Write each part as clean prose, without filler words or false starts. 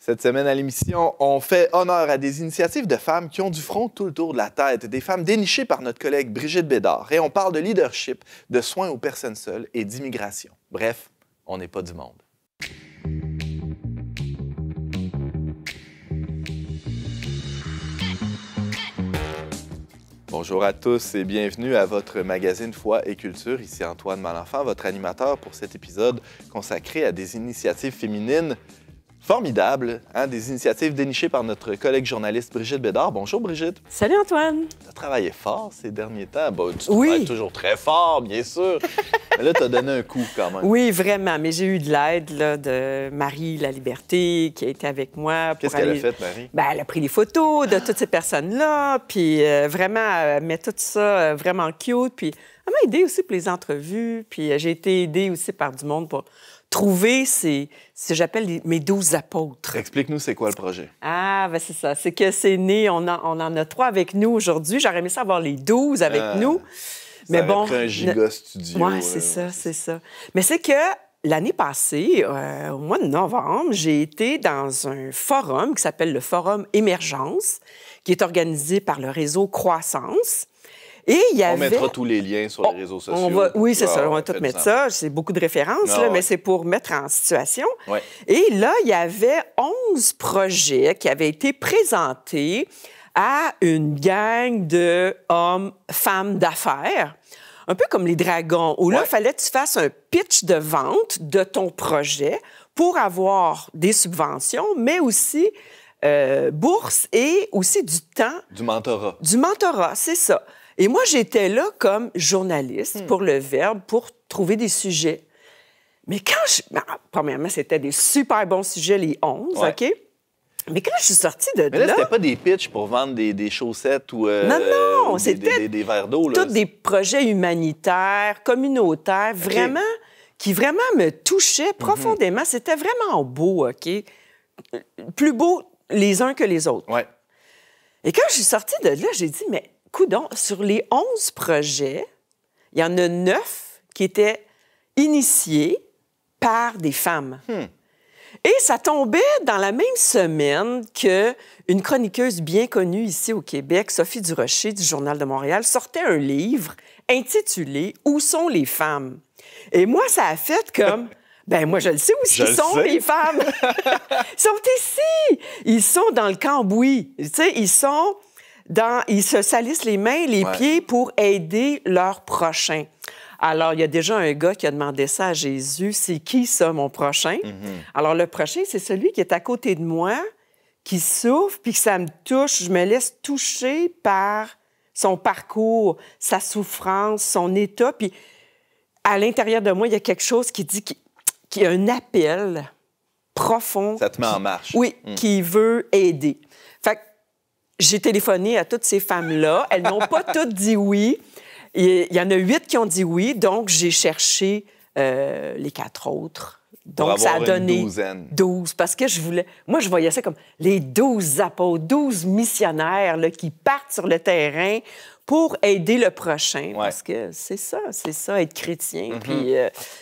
Cette semaine à l'émission, on fait honneur à des initiatives de femmes qui ont du front tout le tour de la tête, des femmes dénichées par notre collègue Brigitte Bédard. Et on parle de leadership, de soins aux personnes seules et d'immigration. Bref, on n'est pas du monde. Bonjour à tous et bienvenue à votre magazine Foi et Culture. Ici Antoine Malenfant, votre animateur pour cet épisode consacré à des initiatives féminines formidables, des initiatives dénichées par notre collègue journaliste Brigitte Bédard. Bonjour Brigitte. Salut Antoine. Tu as travaillé fort ces derniers temps. Bon, tu travailles toujours très fort, bien sûr. Mais là, tu as donné un coup quand même. Oui, vraiment. Mais j'ai eu de l'aide de Marie La Liberté qui a été avec moi. Qu'est-ce qu'elle a fait, Marie? Bien, elle a pris les photos de toutes ces personnes-là. Puis vraiment, elle met tout ça vraiment cute. Puis elle m'a aidée aussi pour les entrevues. Puis j'ai été aidée aussi par du monde pour trouver ce que j'appelle mes 12 apôtres. Explique-nous, c'est quoi le projet? Ah, bien, c'est ça. C'est que c'est né, on en a 3 avec nous aujourd'hui. J'aurais aimé ça avoir les 12 avec nous. Mais bon, pris un giga studio. Oui, c'est ça, c'est ça. Mais c'est que l'année passée, au mois de novembre, j'ai été dans un forum qui s'appelle le Forum Émergence, qui est organisé par le réseau Croissance. Et il y avait... On mettra tous les liens sur les réseaux sociaux. Oui, c'est ça. On va tout mettre ça. C'est beaucoup de références, mais c'est pour mettre en situation. Ouais. Et là, il y avait 11 projets qui avaient été présentés à une gang de hommes, femmes d'affaires, un peu comme les dragons, où là, il fallait que tu fasses un pitch de vente de ton projet pour avoir des subventions, mais aussi bourse et aussi du temps. Du mentorat. Du mentorat, c'est ça. Et moi, j'étais là comme journaliste pour Le Verbe, pour trouver des sujets. Mais premièrement, c'était des super bons sujets, les 11, OK? Mais quand je suis sortie de là... Mais là, c'était pas des pitchs pour vendre des chaussettes ou non, c'était des verres d'eau. Tous des projets humanitaires, communautaires, vraiment, qui vraiment me touchaient profondément. C'était vraiment beau, OK? Plus beau les uns que les autres. Ouais. Et quand je suis sortie de là, j'ai dit, mais coudonc, sur les 11 projets, il y en a 9 qui étaient initiés par des femmes. Et ça tombait dans la même semaine qu'une chroniqueuse bien connue ici au Québec, Sophie Durocher, du Journal de Montréal, sortait un livre intitulé « Où sont les femmes? » Et moi, ça a fait comme... Ben moi, je le sais où ils sont, les femmes. Ils sont ici. Ils sont dans le cambouis. Tu sais, ils se salissent les mains, les pieds pour aider leur prochain. Alors, il y a déjà un gars qui a demandé ça à Jésus. C'est qui, ça, mon prochain? Alors, le prochain, c'est celui qui est à côté de moi, qui souffre, puis que ça me touche. Je me laisse toucher par son parcours, sa souffrance, son état. Puis, à l'intérieur de moi, il y a quelque chose qui dit qu'il y a un appel profond. Ça te met en marche. Oui, qui veut aider. Fait que j'ai téléphoné à toutes ces femmes-là. Elles n'ont pas toutes dit oui. Il y en a 8 qui ont dit oui, donc j'ai cherché les 4 autres. Donc, ça a donné 12, parce que moi, je voyais ça comme les 12 apôtres, 12 missionnaires là, qui partent sur le terrain pour aider le prochain, parce que c'est ça, être chrétien. Puis,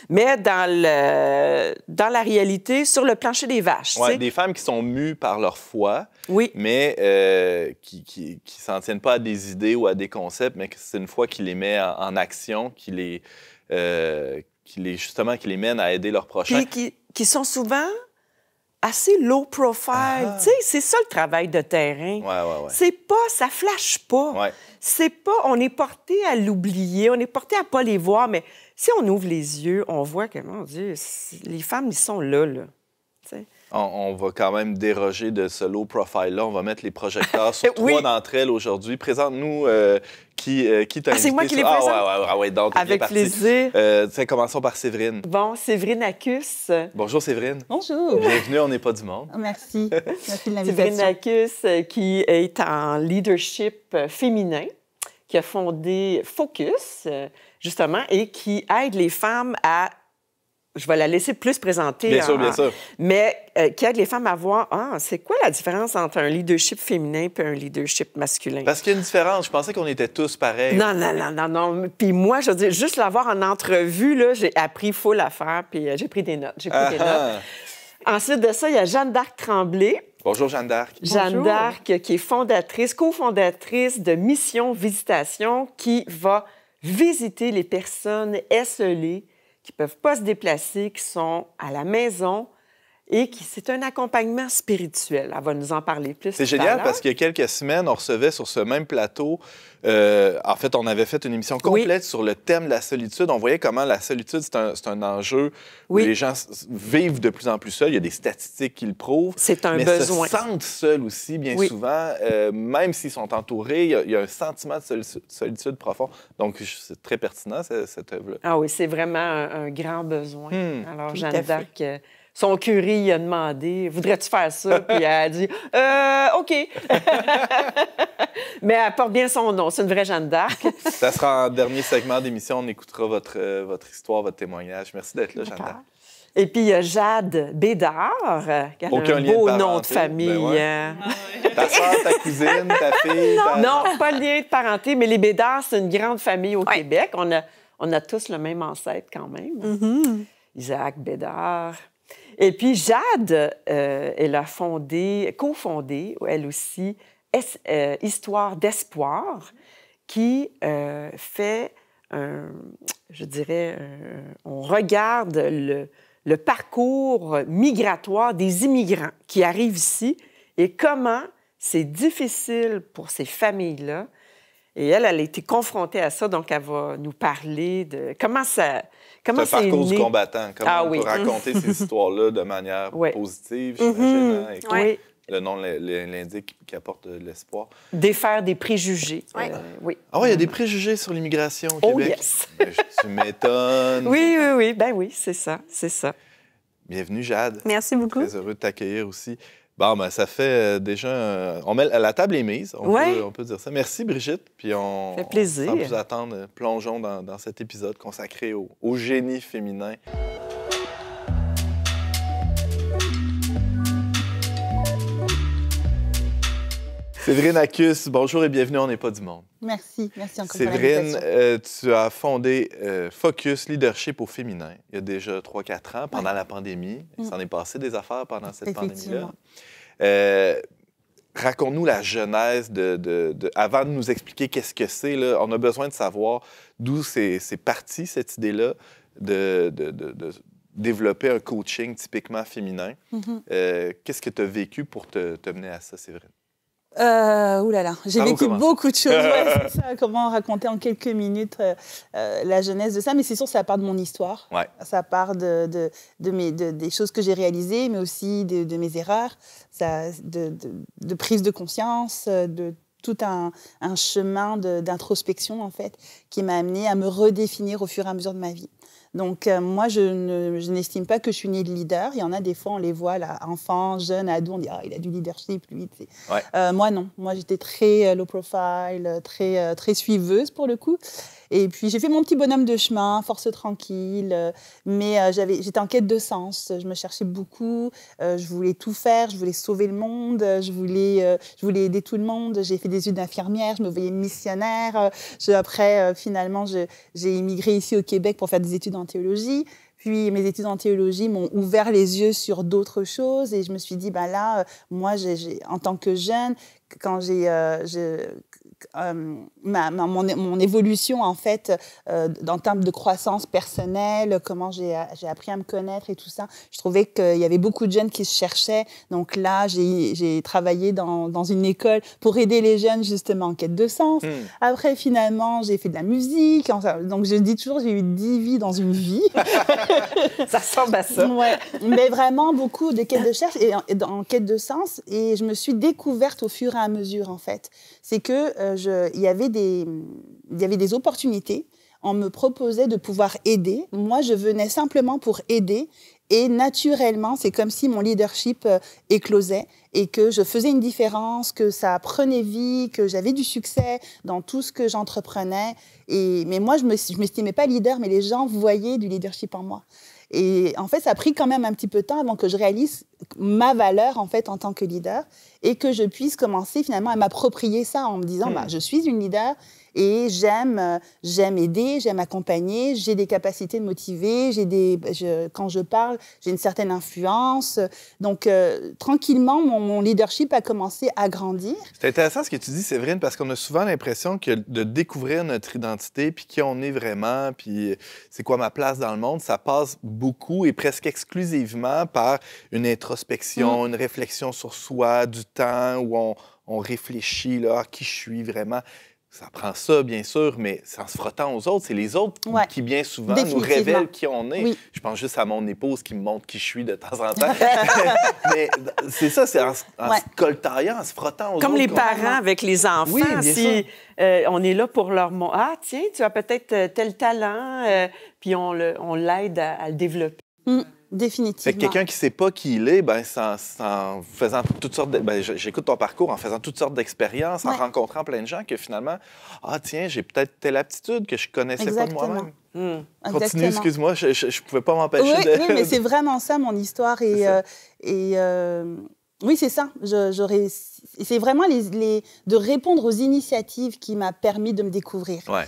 mais dans la réalité, sur le plancher des vaches. Oui, des femmes qui sont mues par leur foi, mais qui s'en tiennent pas à des idées ou à des concepts, mais que c'est une foi qui les met en action, qui les mène à aider leur prochain. Puis qui sont souvent assez low profile. Tu sais, c'est ça le travail de terrain. C'est pas, ça flash pas. C'est pas, on est porté à l'oublier, on est porté à pas les voir, mais si on ouvre les yeux, on voit que, mon Dieu, les femmes, ils sont là. T'sais. On va quand même déroger de ce low profile-là. On va mettre les projecteurs sur 3 d'entre elles aujourd'hui. Présente-nous qui t'a invité. C'est moi qui les présente? Oui, donc, avec plaisir. Commençons par Séverine. Bon, Séverine Acus. Bonjour, Séverine. Bonjour. Bienvenue, on n'est pas du monde. Merci. Merci de l'invitation. Séverine Acus, qui est en leadership féminin, qui a fondé Focus, justement, et qui aide les femmes à... Je vais la laisser plus présenter. Bien sûr. Mais qui aide les femmes à voir, c'est quoi la différence entre un leadership féminin et un leadership masculin? Parce qu'il y a une différence. Je pensais qu'on était tous pareils. Non. Puis moi, je veux dire, juste l'avoir en entrevue, là, j'ai appris full à faire, puis j'ai pris des notes. Ensuite de ça, il y a Jeanne d'Arc Tremblay. Bonjour, Jeanne d'Arc. Jeanne d'Arc, qui est fondatrice, cofondatrice de Mission Visitation, qui va visiter les personnes esseulées qui ne peuvent pas se déplacer, qui sont à la maison et qui c'est un accompagnement spirituel. Elle va nous en parler plus. C'est génial parce qu'il y a quelques semaines, on recevait sur ce même plateau, en fait, on avait fait une émission complète sur le thème de la solitude. On voyait comment la solitude, c'est un enjeu où les gens vivent de plus en plus seuls. Il y a des statistiques qui le prouvent. C'est un mais besoin. Se sentent seuls aussi, bien souvent. Même s'ils sont entourés, il y a un sentiment de solitude profond. Donc, c'est très pertinent, cette œuvre-là. Ah oui, c'est vraiment un grand besoin. Alors, Jeanne d'Arc... Son curé, il a demandé « Voudrais-tu faire ça? » Puis elle a dit « OK. » Mais elle porte bien son nom. C'est une vraie Jeanne d'Arc. Ça sera en dernier segment d'émission. On écoutera votre histoire, votre témoignage. Merci d'être là, Jeanne d'Arc. Et puis, il y a Jade Bédard, qui a un beau nom de famille. Ben ouais. Ta soeur, ta cousine, ta fille? Non, pas de lien de parenté, mais les Bédards, c'est une grande famille au Québec. On a tous le même ancêtre quand même. Isaac Bédard. Et puis, Jade, elle a cofondé, elle aussi, Histoire d'espoir, qui fait, je dirais, on regarde le parcours migratoire des immigrants qui arrivent ici et comment c'est difficile pour ces familles-là. Et elle a été confrontée à ça, donc elle va nous parler de comment c'est le parcours du combattant, comment on peut raconter ces histoires-là de manière positive, j'imagine. Et le nom l'indique, qui apporte de l'espoir. Défaire des préjugés. Oui. Ah oui, il y a des préjugés sur l'immigration au Québec. Yes. Tu m'étonnes. Oui. Ben oui, c'est ça. Bienvenue, Jade. Merci beaucoup. Très heureux de t'accueillir aussi. Bon, ben, ça fait déjà... la table est mise, on peut dire ça. Merci, Brigitte. Puis on, ça fait plaisir. Sans plus attendre, plongeons dans cet épisode consacré au génie féminin. Séverine Acus, bonjour et bienvenue, on n'est pas du monde. Merci encore Séverine, tu as fondé Focus Leadership au féminin il y a déjà 3-4 ans, pendant la pandémie. Il s'en est passé des affaires pendant cette pandémie-là. Raconte-nous la genèse avant de nous expliquer qu'est-ce que c'est. Là, on a besoin de savoir d'où c'est parti, cette idée-là, de développer un coaching typiquement féminin. Qu'est-ce que tu as vécu pour te mener à ça, Séverine? J'ai vécu beaucoup de choses. C'est ça, comment raconter en quelques minutes la genèse de ça. Mais c'est sûr, ça part de mon histoire. Ça part des choses que j'ai réalisées, mais aussi de mes erreurs, de prise de conscience, de tout un chemin d'introspection, en fait, qui m'a amenée à me redéfinir au fur et à mesure de ma vie. Donc, moi, je n'estime pas que je suis née de leader. Il y en a des fois, on les voit, là, enfants, jeunes, ados, on dit « Ah, il a du leadership, lui. » Moi, non. Moi, j'étais très low profile, très suiveuse, pour le coup. Et puis, j'ai fait mon petit bonhomme de chemin, force tranquille. Mais j'étais en quête de sens. Je me cherchais beaucoup. Je voulais tout faire. Je voulais sauver le monde. Je voulais aider tout le monde. J'ai fait des études d'infirmière. Je me voyais missionnaire. Après, finalement, j'ai immigré ici au Québec pour faire des études en théologie. Puis mes études en théologie m'ont ouvert les yeux sur d'autres choses. Et je me suis dit, ben là, moi, en tant que jeune, quand mon évolution, en fait, en termes de croissance personnelle, comment j'ai appris à me connaître et tout ça, je trouvais qu'il y avait beaucoup de jeunes qui se cherchaient. Donc là, j'ai travaillé dans une école pour aider les jeunes, justement, en quête de sens. Après, finalement, j'ai fait de la musique. Donc, je dis toujours, j'ai eu 10 vies dans une vie. Ça ressemble à ça. Ouais. Mais vraiment, beaucoup de quête de recherche et en quête de sens. Et je me suis découverte au fur et à mesure, en fait. C'est que il y avait des opportunités. On me proposait de pouvoir aider. Moi, je venais simplement pour aider. Et naturellement, c'est comme si mon leadership éclosait et que je faisais une différence, que ça prenait vie, que j'avais du succès dans tout ce que j'entreprenais. Mais moi, je ne m'estimais pas leader, mais les gens voyaient du leadership en moi. Et en fait, ça a pris quand même un petit peu de temps avant que je réalise ma valeur, en fait, en tant que leader, et que je puisse commencer, finalement, à m'approprier ça en me disant, je suis une leader, et j'aime aider, j'aime accompagner, j'ai des capacités de motiver, quand je parle, j'ai une certaine influence. Donc, tranquillement, mon leadership a commencé à grandir. C'est intéressant ce que tu dis, Séverine, parce qu'on a souvent l'impression que de découvrir notre identité, puis qui on est vraiment, puis c'est quoi ma place dans le monde, ça passe beaucoup et presque exclusivement par une introspection, une réflexion sur soi, du temps où on réfléchit là, à qui je suis vraiment. Ça prend ça, bien sûr, mais c'est en se frottant aux autres. C'est les autres qui, bien souvent, nous révèlent qui on est. Oui. Je pense juste à mon épouse qui me montre qui je suis de temps en temps. Mais c'est ça, c'est en se coltaillant, en se frottant aux autres. Comme les parents avec les enfants. Oui, bien sûr. On est là pour leur montrer, ah, tiens, tu as peut-être tel talent, puis on l'aide à le développer. Définitivement. Fait que quelqu'un qui ne sait pas qui il est, en faisant toutes sortes j'écoute ton parcours, en faisant toutes sortes d'expériences, en rencontrant plein de gens que finalement, ah tiens, j'ai peut-être telle aptitude que je ne connaissais pas de moi-même. Continue, excuse-moi, je ne pouvais pas m'empêcher de... Oui, mais c'est vraiment ça, mon histoire. Oui, c'est ça. C'est vraiment de répondre aux initiatives qui m'a permis de me découvrir. Ouais.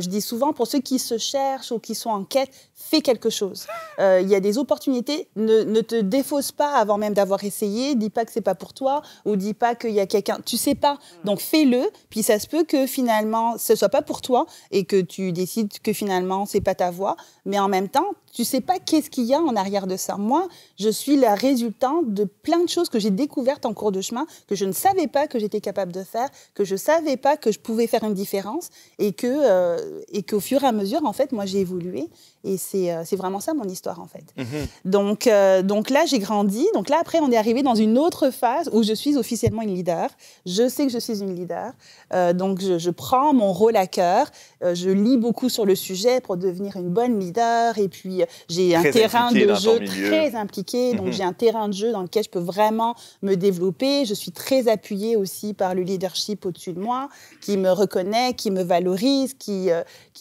Je dis souvent, pour ceux qui se cherchent ou qui sont en quête, fais quelque chose. Il y a des opportunités. Ne te défausse pas avant même d'avoir essayé. Dis pas que c'est pas pour toi ou dis pas qu'il y a quelqu'un. Tu sais pas. Donc, fais-le. Puis, ça se peut que finalement, ce soit pas pour toi et que tu décides que finalement, c'est pas ta voie. Mais en même temps, tu sais pas qu'est-ce qu'il y a en arrière de ça. Moi, je suis la résultante de plein de choses que j'ai découvertes en cours de chemin, que je ne savais pas que j'étais capable de faire, que je savais pas que je pouvais faire une différence et qu'au fur et à mesure, en fait, moi, j'ai évolué. Et c'est vraiment ça, mon histoire, en fait. Donc là, j'ai grandi. Donc là, après, on est arrivé dans une autre phase où je suis officiellement une leader. Je sais que je suis une leader. Donc, je prends mon rôle à cœur. Je lis beaucoup sur le sujet pour devenir une bonne leader. Et puis, j'ai un terrain de jeu très impliqué. Donc, j'ai un terrain de jeu dans lequel je peux vraiment me développer. Je suis très appuyée aussi par le leadership au-dessus de moi, qui me reconnaît, qui me valorise, qui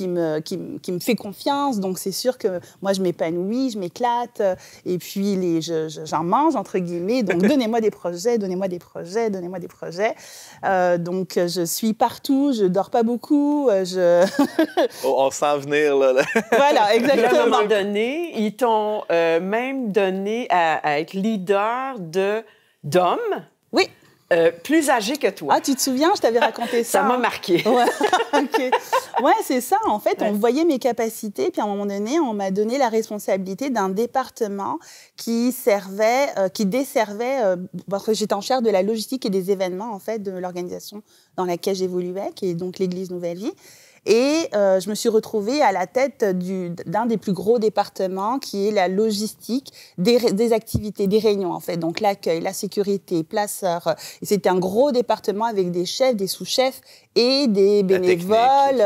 me fait confiance. Donc, c'est sûr que moi, je m'épanouis, je m'éclate. Et puis, j'en mange, entre guillemets. Donc, donnez-moi des projets, donnez-moi des projets, donnez-moi des projets. Donc, je suis partout, je dors pas beaucoup. On sent venir, là. Voilà, exactement. À un moment donné, ils t'ont même donné à être leader d'hommes. Oui. Plus âgés que toi. Ah, tu te souviens, je t'avais raconté ça. Ça m'a marqué. Ouais, okay. Ouais, c'est ça. En fait, on voyait mes capacités, puis à un moment donné, on m'a donné la responsabilité d'un département qui desservait, parce que j'étais en charge de la logistique et des événements, en fait, de l'organisation dans laquelle j'évoluais, qui est donc l'Église Nouvelle Vie. Et je me suis retrouvée à la tête d'un des plus gros départements, qui est la logistique des activités, des réunions, en fait. Donc, l'accueil, la sécurité, placeurs. Et c'était un gros département avec des chefs, des sous-chefs et des bénévoles.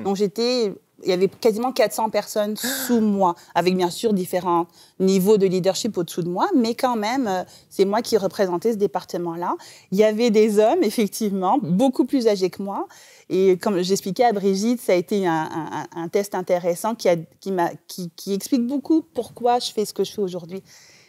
Donc, il y avait quasiment 400 personnes sous moi, avec bien sûr différents niveaux de leadership au-dessous de moi, mais quand même, c'est moi qui représentais ce département-là. Il y avait des hommes, effectivement, beaucoup plus âgés que moi. Et comme j'expliquais à Brigitte, ça a été un test intéressant qui explique beaucoup pourquoi je fais ce que je fais aujourd'hui.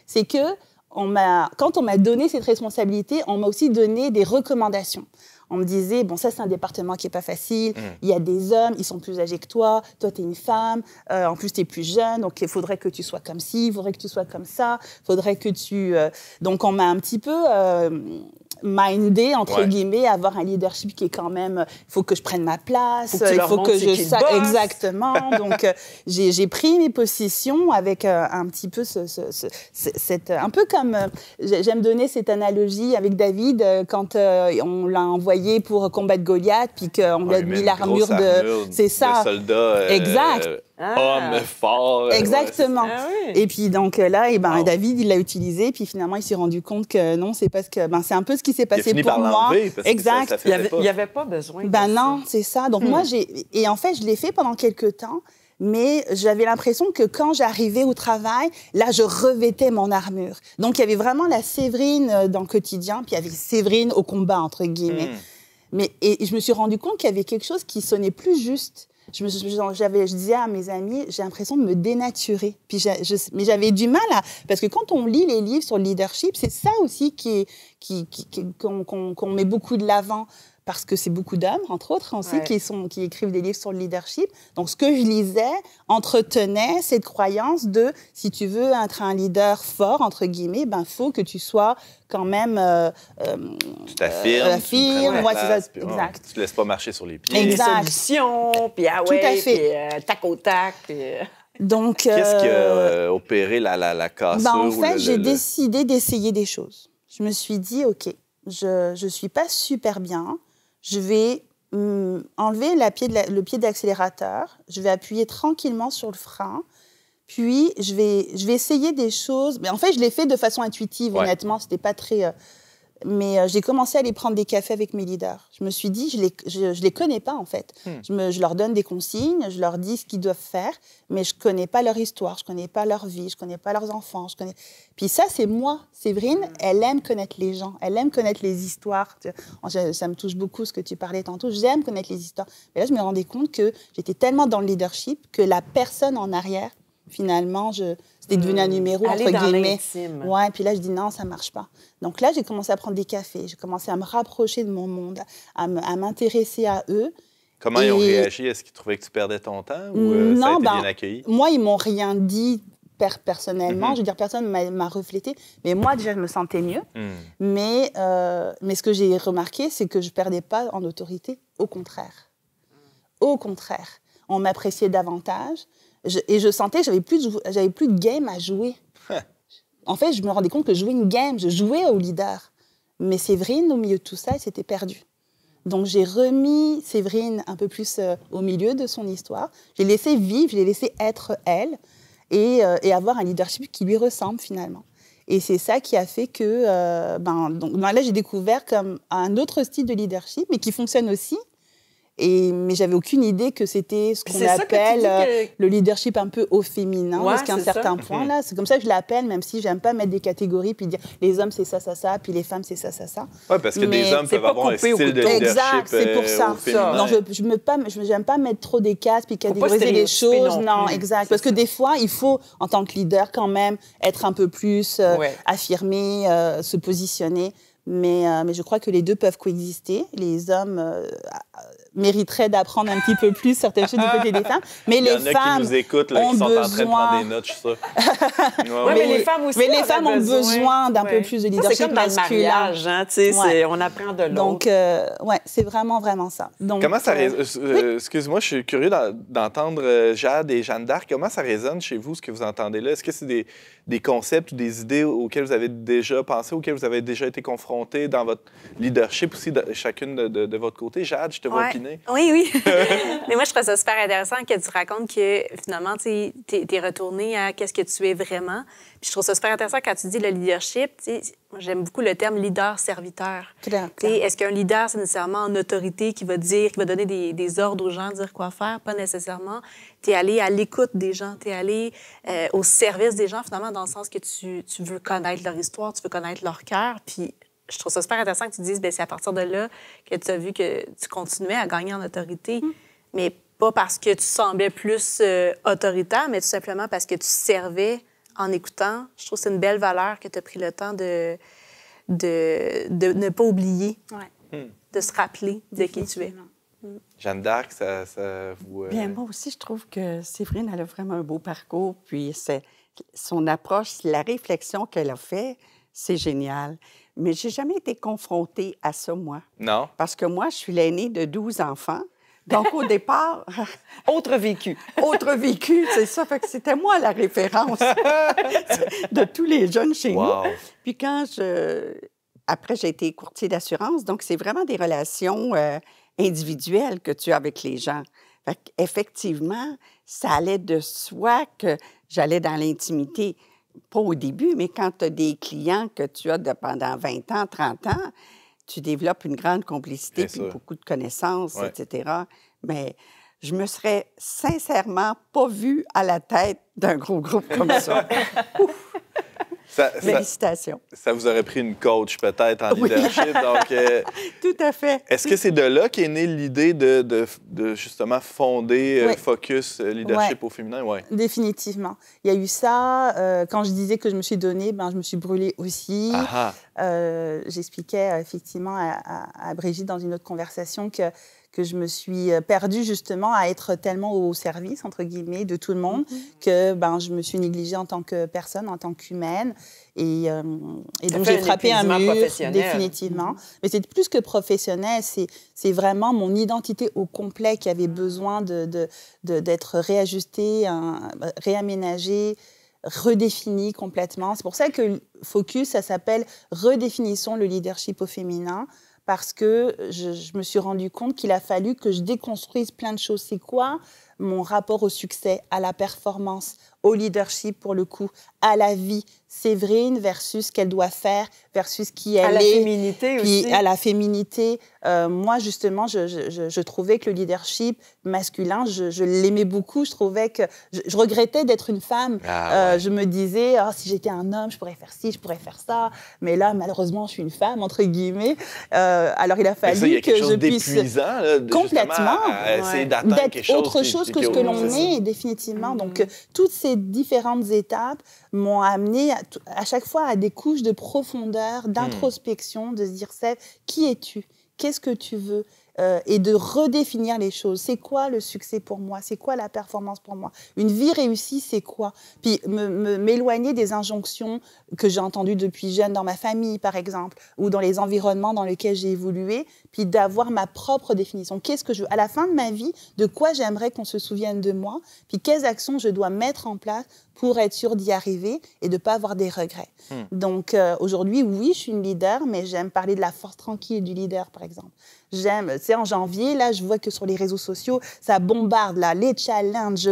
C'est que quand on m'a donné cette responsabilité, on m'a aussi donné des recommandations. On me disait, bon, ça, c'est un département qui n'est pas facile. Il y a des hommes, ils sont plus âgés que toi. Toi, tu es une femme. En plus, tu es plus jeune. Donc, il faudrait que tu sois comme ci, il faudrait que tu sois comme ça. Il faudrait que tu... Donc, on m'a un petit peu mindé, entre guillemets, à avoir un leadership qui est quand même... Il faut que je prenne ma place. Il faut que je sache... Exactement. Donc, j'ai pris mes positions avec un petit peu un peu comme... J'aime donner cette analogie avec David quand on l'a envoyé pour combattre Goliath, puis qu'on lui a mis l'armure c'est ça. De soldat. Exact. Homme fort. Exactement. Et puis donc là, David, il l'a utilisé, puis finalement, il s'est rendu compte que non, c'est parce que c'est un peu ce qui s'est passé pour moi. Exact. Il n'y avait pas besoin. Non, c'est ça. Donc moi, et en fait, je l'ai fait pendant quelques temps. Mais j'avais l'impression que quand j'arrivais au travail, là, je revêtais mon armure. Donc, il y avait vraiment la Séverine dans le quotidien, puis il y avait Séverine au combat, entre guillemets. Et je me suis rendu compte qu'il y avait quelque chose qui sonnait plus juste Je disais à mes amis, j'ai l'impression de me dénaturer. Puis mais j'avais du mal à... Parce que quand on lit les livres sur le leadership, c'est ça aussi qu'on met beaucoup de l'avant. Parce que c'est beaucoup d'hommes, entre autres, aussi, qui écrivent des livres sur le leadership. Donc, ce que je lisais entretenait cette croyance de, si tu veux être un leader fort, entre guillemets, ben, faut que tu sois quand même... tu t'affirmes, tu prends la place, puis, exact. Tu ne laisses pas marcher sur les pieds. Exact. Des solutions, puis tout à fait. Puis tac au tac. Donc... Qu'est-ce qui a opéré la cassure? Ben, en fait, j'ai décidé d'essayer des choses. Je me suis dit, OK, je ne suis pas super bien. Je vais enlever le pied d'accélérateur, je vais appuyer tranquillement sur le frein, puis je vais essayer des choses. Mais en fait, je l'ai fait de façon intuitive, honnêtement, c'était pas très... Mais j'ai commencé à aller prendre des cafés avec mes leaders. Je me suis dit, je les connais pas, en fait. Je leur donne des consignes, je leur dis ce qu'ils doivent faire, mais je connais pas leur histoire, je connais pas leur vie, je connais pas leurs enfants. Puis ça, c'est moi. Séverine, elle aime connaître les gens, elle aime connaître les histoires. Ça me touche beaucoup ce que tu parlais tantôt. J'aime connaître les histoires. Mais là, je me rendais compte que j'étais tellement dans le leadership que la personne en arrière, finalement, c'était devenu un numéro, entre guillemets. Ouais, puis là, je dis non, ça marche pas. Donc là, j'ai commencé à prendre des cafés, j'ai commencé à me rapprocher de mon monde, à m'intéresser à eux. Comment ils ont réagi? Est-ce qu'ils trouvaient que tu perdais ton temps ou non, ça a été bien accueilli? Moi, ils m'ont rien dit personnellement. Je veux dire, personne m'a reflété. Mais moi, déjà, je me sentais mieux. Mais ce que j'ai remarqué, c'est que je perdais pas en autorité. Au contraire. Au contraire. On m'appréciait davantage. Et je sentais que j'avais plus de game à jouer. En fait, je me rendais compte que je jouais une game, je jouais au leader. Mais Séverine, au milieu de tout ça, elle s'était perdue. Donc, j'ai remis Séverine un peu plus au milieu de son histoire. Je l'ai laissé vivre, je l'ai laissé être elle et avoir un leadership qui lui ressemble finalement. Et c'est ça qui a fait que... donc, là, j'ai découvert comme un autre style de leadership, mais qui fonctionne aussi. Mais j'avais aucune idée que c'était ce qu'on appelle le leadership un peu au féminin, jusqu'à un certain point. Là. C'est comme ça que je l'appelle, même si j'aime pas mettre des catégories puis dire les hommes c'est ça, ça, ça, puis les femmes c'est ça, ça, ça. Oui, parce que des hommes peuvent avoir un style de leadership exact, c'est pour ça. Au féminin. Non, je n'aime pas mettre trop des cases puis catégoriser les choses. Non, exact. Parce que des fois, il faut, en tant que leader, quand même, être un peu plus affirmé, se positionner. Mais je crois que les deux peuvent coexister. Les hommes mériteraient d'apprendre un petit peu plus certaines choses du côté des femmes. Mais les femmes qui nous écoutent, là, qui sont en train de prendre des notes, je suis sûr. Mais les femmes aussi ont besoin d'un peu plus de leadership masculin. C'est comme dans le mariage, hein, tu sais, on apprend de l'autre. Donc, c'est vraiment, vraiment ça. Donc, comment ça résonne? Excuse-moi, je suis curieux d'entendre Jade et Jeanne d'Arc. Comment ça résonne chez vous, ce que vous entendez là? Est-ce que c'est des concepts ou des idées auxquelles vous avez déjà pensé, auxquelles vous avez déjà été confrontés dans votre leadership aussi, chacune de votre côté? Jade, je te vois opiner. Oui. Mais moi, je trouve ça super intéressant que tu racontes que finalement, tu es retourné à qu'est-ce que tu es vraiment. Puis je trouve ça super intéressant quand tu dis le leadership. Moi, j'aime beaucoup le terme leader-serviteur. Est-ce qu'un leader, c'est nécessairement en autorité qui va donner des ordres aux gens, dire quoi faire? Pas nécessairement. Tu es allé à l'écoute des gens, tu es allé au service des gens, finalement, dans le sens que tu veux connaître leur histoire, tu veux connaître leur cœur. Puis je trouve ça super intéressant que tu dises c'est à partir de là que tu as vu que tu continuais à gagner en autorité, mais pas parce que tu semblais plus autoritaire, mais tout simplement parce que tu servais en écoutant. Je trouve que c'est une belle valeur que tu as pris le temps de ne pas oublier, de se rappeler de qui tu es. Jeanne d'Arc, ça vous... Bien, moi aussi, je trouve que Séverine, elle a vraiment un beau parcours, puis son approche, la réflexion qu'elle a fait, c'est génial. Mais j'ai jamais été confrontée à ça, moi. Non? Parce que moi, je suis l'aînée de 12 enfants. Donc, au départ... Autre vécu, c'est ça. Fait que c'était moi la référence de tous les jeunes chez nous. Puis après, j'ai été courtier d'assurance. Donc, c'est vraiment des relations individuelles que tu as avec les gens. Fait qu'effectivement, ça allait de soi que j'allais dans l'intimité. Pas au début, mais quand tu as des clients que tu as pendant 20 ans, 30 ans, tu développes une grande complicité puis beaucoup de connaissances, etc. Mais je me serais sincèrement pas vue à la tête d'un gros groupe comme ça. Félicitations. Ça vous aurait pris une coach peut-être en leadership. Donc, tout à fait. Est-ce que c'est de là qu'est née l'idée de justement fonder Focus Leadership au féminin? Ouais. Définitivement. Il y a eu ça. Quand je disais que je me suis donnée, je me suis brûlée aussi. J'expliquais effectivement à Brigitte dans une autre conversation que je me suis perdue justement à être tellement au service, entre guillemets, de tout le monde, que je me suis négligée en tant que personne, en tant qu'humaine. Et donc, j'ai frappé un mur, définitivement. Mais c'est plus que professionnel, c'est vraiment mon identité au complet qui avait besoin d'être réajustée, réaménagée, redéfinie complètement. C'est pour ça que Focus, ça s'appelle « Redéfinissons le leadership au féminin », parce que je me suis rendu compte qu'il a fallu que je déconstruise plein de choses. C'est quoi mon rapport au succès, à la performance, au leadership pour le coup, à la vie, Séverine versus ce qu'elle doit faire, versus qui elle est. À la féminité aussi. À la féminité. Moi, justement, je trouvais que le leadership masculin, je l'aimais beaucoup. Je trouvais que... Je regrettais d'être une femme. Je me disais, si j'étais un homme, je pourrais faire ci, je pourrais faire ça. Mais là, malheureusement, je suis une femme, entre guillemets. Alors, il a fallu que je puisse... Là, complètement. À essayer d'atteindre quelque chose. Autre chose que ce que l'on est, définitivement. Donc, toutes ces différentes étapes m'ont amené à chaque fois à des couches de profondeur, d'introspection, de se dire, Sèvres, qui es-tu? Qu'est-ce que tu veux? Et de redéfinir les choses. C'est quoi le succès pour moi? C'est quoi la performance pour moi? Une vie réussie, c'est quoi? Puis m'éloigner des injonctions que j'ai entendues depuis jeune dans ma famille, par exemple, ou dans les environnements dans lesquels j'ai évolué, puis d'avoir ma propre définition. Qu'est-ce que je veux? À la fin de ma vie, de quoi j'aimerais qu'on se souvienne de moi? Puis quelles actions je dois mettre en place pour être sûre d'y arriver et de ne pas avoir des regrets. Donc, aujourd'hui, oui, je suis une leader, mais j'aime parler de la force tranquille du leader, par exemple. J'aime, tu sais, en janvier, là, je vois que sur les réseaux sociaux, ça bombarde, là, les challenges,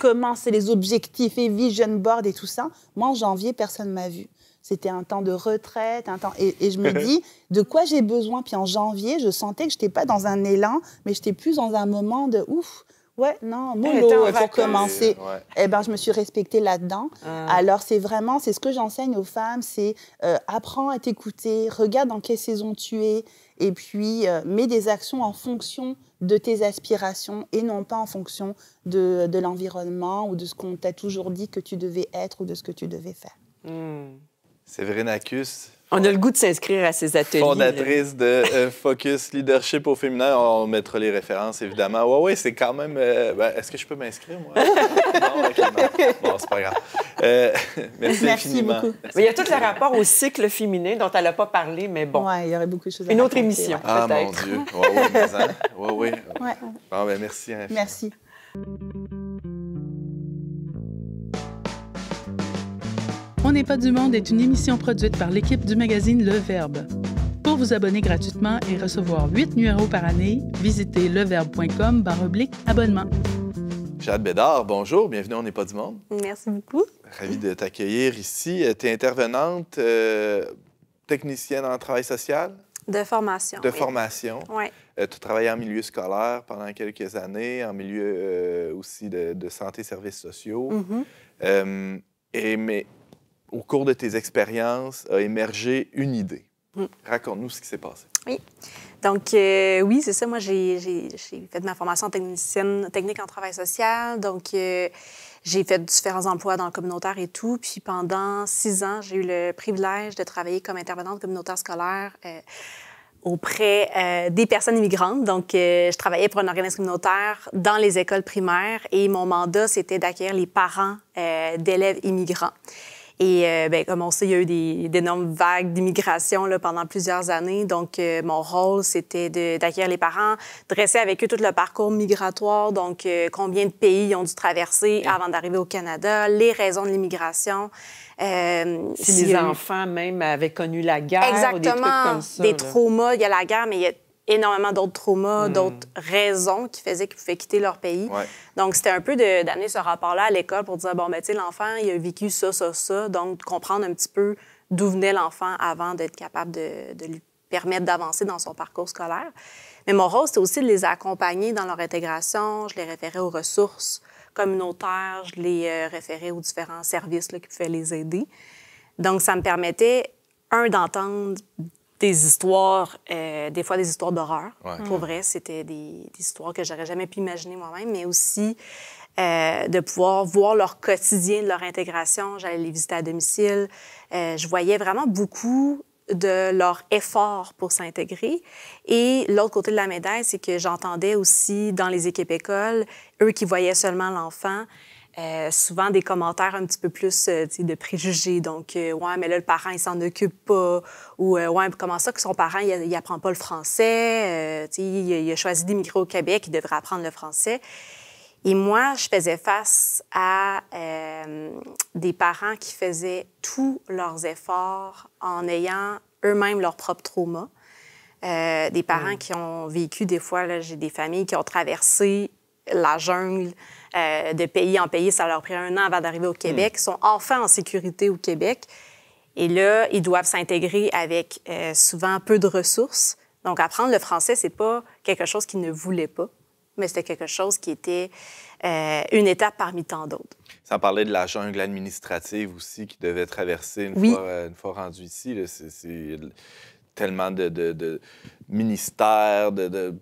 comment c'est les objectifs et vision board et tout ça. Moi, en janvier, personne ne m'a vu. C'était un temps de retraite, et je me dis, de quoi j'ai besoin? Puis en janvier, je sentais que je n'étais pas dans un élan, mais j'étais plus dans un moment de ouf. Ouais, non, mollo, pour commencer. Eh ben, je me suis respectée là-dedans. Alors, c'est ce que j'enseigne aux femmes, c'est apprends à t'écouter, regarde dans quelle saison tu es, et puis mets des actions en fonction de tes aspirations et non pas en fonction de l'environnement ou de ce qu'on t'a toujours dit que tu devais être ou de ce que tu devais faire. Séverine Acus. On a le goût de s'inscrire à ces ateliers. Fondatrice de Focus Leadership au féminin. On mettra les références, évidemment. Oui, c'est quand même... est-ce que je peux m'inscrire, moi? Non, OK, non. Bon, c'est pas grave. Merci infiniment. Beaucoup. Mais il y a tout le rapport au cycle féminin dont elle n'a pas parlé, mais bon. Oui, il y aurait beaucoup de choses à Une autre raconter, émission, Ah, peut-être. mon Dieu. Oui, mais hein? Oui. Ouais. Bon, merci infiniment. Merci. On n'est pas du monde est une émission produite par l'équipe du magazine Le Verbe. Pour vous abonner gratuitement et recevoir 8 numéros par année, visitez leverbe.com/abonnement. Jade Bédard, bonjour, bienvenue On n'est pas du monde. Merci beaucoup. Ravi de t'accueillir ici. Tu es intervenante, technicienne en travail social? De formation. De formation. Oui. Tu travailles en milieu scolaire pendant quelques années, en milieu aussi de santé et services sociaux. Mais au cours de tes expériences, a émergé une idée. Raconte-nous ce qui s'est passé. Oui. Donc, oui, c'est ça. Moi, j'ai fait ma formation technique en travail social. Donc, j'ai fait différents emplois dans le communautaire et tout. Puis, pendant 6 ans, j'ai eu le privilège de travailler comme intervenante communautaire scolaire auprès des personnes immigrantes. Donc, je travaillais pour un organisme communautaire dans les écoles primaires et mon mandat, c'était d'accueillir les parents d'élèves immigrants. Et comme on sait, il y a eu d'énormes vagues d'immigration pendant plusieurs années. Donc, mon rôle, c'était d'accueillir les parents, dresser avec eux tout le parcours migratoire, donc combien de pays ils ont dû traverser avant d'arriver au Canada, les raisons de l'immigration. Si les enfants même avaient connu la guerre. Exactement, ou des trucs comme ça. Des traumas. Il y a la guerre, mais il y a énormément d'autres traumas, d'autres raisons qui faisaient qu'ils pouvaient quitter leur pays. Ouais. Donc, c'était un peu d'amener ce rapport-là à l'école pour dire, bon, ben, tu sais, l'enfant, il a vécu ça, ça, ça. Donc, comprendre un petit peu d'où venait l'enfant avant d'être capable de lui permettre d'avancer dans son parcours scolaire. Mais mon rôle, c'était aussi de les accompagner dans leur intégration. Je les référais aux ressources communautaires, je les référais aux différents services qui pouvaient les aider. Donc, ça me permettait, d'entendre des histoires, des fois des histoires d'horreur. Ouais. Pour vrai, c'était des histoires que j'aurais jamais pu imaginer moi-même, mais aussi de pouvoir voir leur quotidien, de leur intégration. J'allais les visiter à domicile. Je voyais vraiment beaucoup de leur effort pour s'intégrer. Et l'autre côté de la médaille, c'est que j'entendais aussi dans les équipes écoles, eux qui voyaient seulement l'enfant, souvent des commentaires un petit peu plus de préjugés. Donc, ouais, mais là, le parent, il s'en occupe pas. Ou, ouais, comment ça que son parent, il apprend pas le français? Il a choisi d'immigrer au Québec, il devrait apprendre le français. Et moi, je faisais face à des parents qui faisaient tous leurs efforts en ayant eux-mêmes leur propre trauma. Des parents qui ont vécu, des fois, là, j'ai des familles qui ont traversé la jungle de pays en pays. Ça leur a pris 1 an avant d'arriver au Québec. Ils sont enfin en sécurité au Québec. Et là, ils doivent s'intégrer avec souvent peu de ressources. Donc, apprendre le français, c'est pas quelque chose qu'ils ne voulaient pas, mais c'était quelque chose qui était une étape parmi tant d'autres. Sans parler de la jungle administrative aussi qu'ils devaient traverser une fois rendus ici. Là, c'est tellement de ministères, de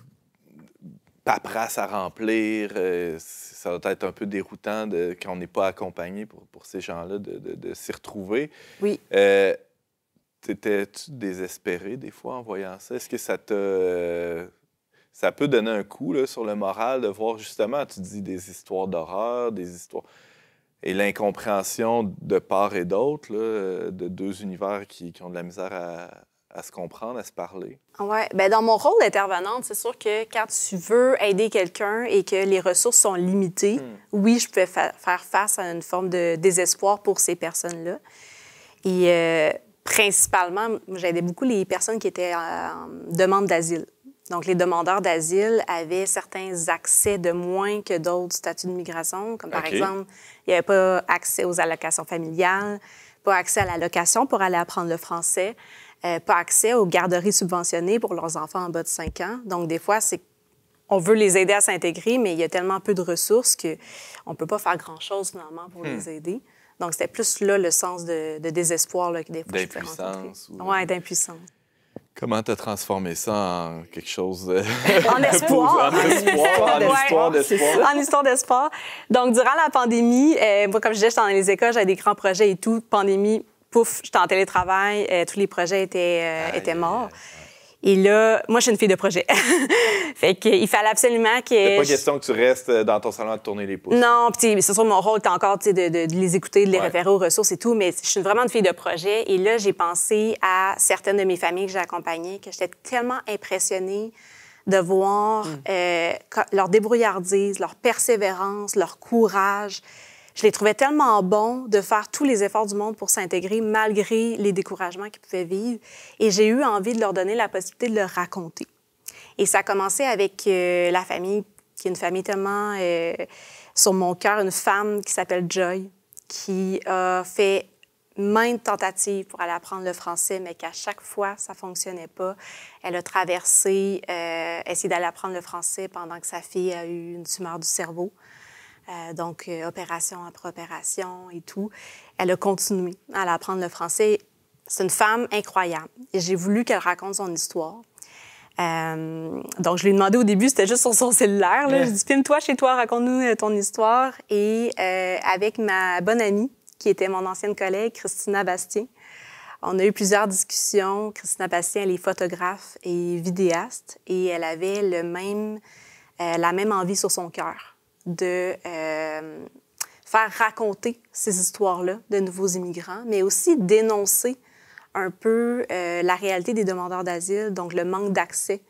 paperasse à remplir. Ça doit être un peu déroutant quand on n'est pas accompagné pour ces gens-là de s'y retrouver. Oui. T'étais-tu désespéré des fois en voyant ça? Est-ce que ça t'a... Ça peut donner un coup là, sur le moral de voir justement, tu dis, des histoires d'horreur, des histoires... Et l'incompréhension de part et d'autre, là, de deux univers qui ont de la misère à se comprendre, à se parler. Oui. Bien, dans mon rôle d'intervenante, c'est sûr que quand tu veux aider quelqu'un et que les ressources sont limitées, oui, je pouvais faire face à une forme de désespoir pour ces personnes-là. Et principalement, j'aidais beaucoup les personnes qui étaient en demande d'asile. Donc, les demandeurs d'asile avaient certains accès de moins que d'autres statuts de migration, comme par exemple, il n'y avait pas accès aux allocations familiales, pas accès à l'allocation pour aller apprendre le français, pas accès aux garderies subventionnées pour leurs enfants en bas de 5 ans. Donc, des fois, on veut les aider à s'intégrer, mais il y a tellement peu de ressources qu'on ne peut pas faire grand-chose, finalement, pour les aider. Donc, c'était plus là le sens de désespoir là, que des fois je pouvais rencontrer. Oui, d'impuissance. Comment tu as transformé ça en quelque chose... En espoir. En histoire d'espoir. Donc, durant la pandémie, moi, comme je disais, j'étais dans les écoles, j'avais des grands projets et tout. Pandémie, pouf, j'étais en télétravail, tous les projets étaient morts. Et là, moi, je suis une fille de projet. Fait qu'il fallait absolument que... C'est pas question que tu restes dans ton salon à te tourner les pouces. Non, puis c'est sûr, mon rôle était encore de les écouter, de les référer aux ressources et tout, mais je suis vraiment une fille de projet. Et là, j'ai pensé à certaines de mes familles que j'ai accompagnées, que j'étais tellement impressionnée de voir leur débrouillardise, leur persévérance, leur courage. Je les trouvais tellement bons de faire tous les efforts du monde pour s'intégrer malgré les découragements qu'ils pouvaient vivre. Et j'ai eu envie de leur donner la possibilité de le raconter. Et ça a commencé avec la famille, qui est une famille tellement sur mon cœur, une femme qui s'appelle Joy, qui a fait maintes tentatives pour aller apprendre le français, mais qu'à chaque fois, ça ne fonctionnait pas. Elle a traversé, essayé d'aller apprendre le français pendant que sa fille a eu une tumeur du cerveau. Donc, opération après opération et tout. Elle a continué à aller apprendre le français. C'est une femme incroyable. Et j'ai voulu qu'elle raconte son histoire. Donc, je lui ai demandé au début, c'était juste sur son cellulaire. Là. Je dis, filme-toi chez toi, raconte-nous ton histoire. Et avec ma bonne amie, qui était mon ancienne collègue, Christina Bastien, on a eu plusieurs discussions. Christina Bastien, elle est photographe et vidéaste. Et elle avait la même envie sur son cœur de faire raconter ces histoires-là de nouveaux immigrants, mais aussi dénoncer un peu la réalité des demandeurs d'asile, donc le manque d'accès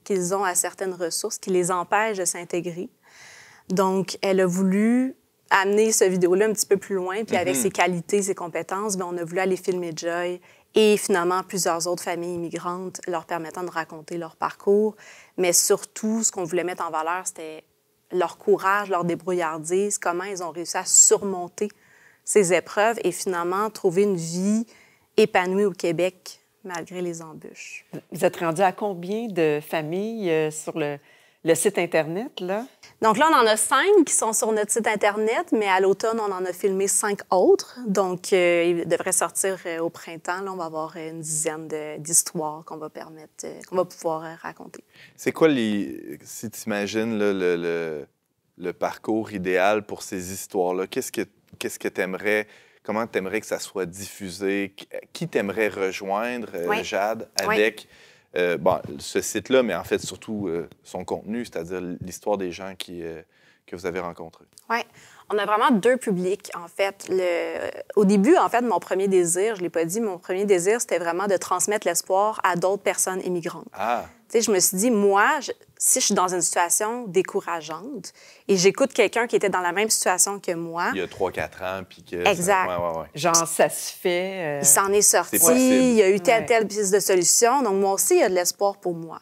qu'ils ont à certaines ressources qui les empêchent de s'intégrer. Donc, elle a voulu amener ce vidéo-là un petit peu plus loin, puis avec ses qualités, ses compétences, bien, on a voulu aller filmer Joy et finalement plusieurs autres familles immigrantes, leur permettant de raconter leur parcours. Mais surtout, ce qu'on voulait mettre en valeur, c'était leur courage, leur débrouillardise, comment ils ont réussi à surmonter ces épreuves et finalement trouver une vie épanouie au Québec malgré les embûches. Vous êtes rendu à combien de familles sur le site Internet, là? Donc là, on en a 5 qui sont sur notre site Internet, mais à l'automne, on en a filmé 5 autres. Donc, ils devraient sortir au printemps. Là, on va avoir une dizaine d'histoires qu'on va pouvoir raconter. C'est quoi, si tu imagines le parcours idéal pour ces histoires-là? Qu'est-ce que tu aimerais, comment tu aimerais que ça soit diffusé? Qui t'aimerais rejoindre, Jade, avec... ce site-là, mais en fait, surtout son contenu, c'est-à-dire l'histoire des gens que vous avez rencontrés. Oui. On a vraiment 2 publics, en fait. Au début, en fait, mon premier désir, je ne l'ai pas dit, mon premier désir, c'était vraiment de transmettre l'espoir à d'autres personnes immigrantes. Ah! Tu sais, je me suis dit, moi, si je suis dans une situation décourageante et j'écoute quelqu'un qui était dans la même situation que moi... Il y a 3-4 ans, puis que... Exact. Ouais. Genre, ça se fait... Il s'en est sorti, il y a eu telle piste de solution. Donc, moi aussi, il y a de l'espoir pour moi.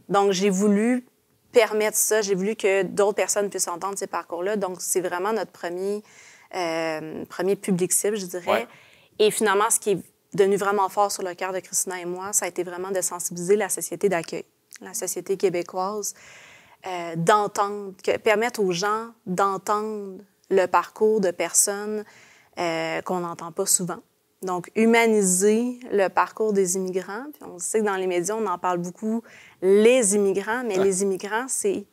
Donc, j'ai voulu permettre ça. J'ai voulu que d'autres personnes puissent entendre ces parcours-là. Donc, c'est vraiment notre premier public cible, je dirais. Ouais. Et finalement, ce qui est devenu vraiment fort sur le cœur de Christina et moi, ça a été vraiment de sensibiliser la société d'accueil, la société québécoise, permettre aux gens d'entendre le parcours de personnes qu'on n'entend pas souvent. Donc, humaniser le parcours des immigrants. Puis on sait que dans les médias, on en parle beaucoup, les immigrants, mais les immigrants, c'est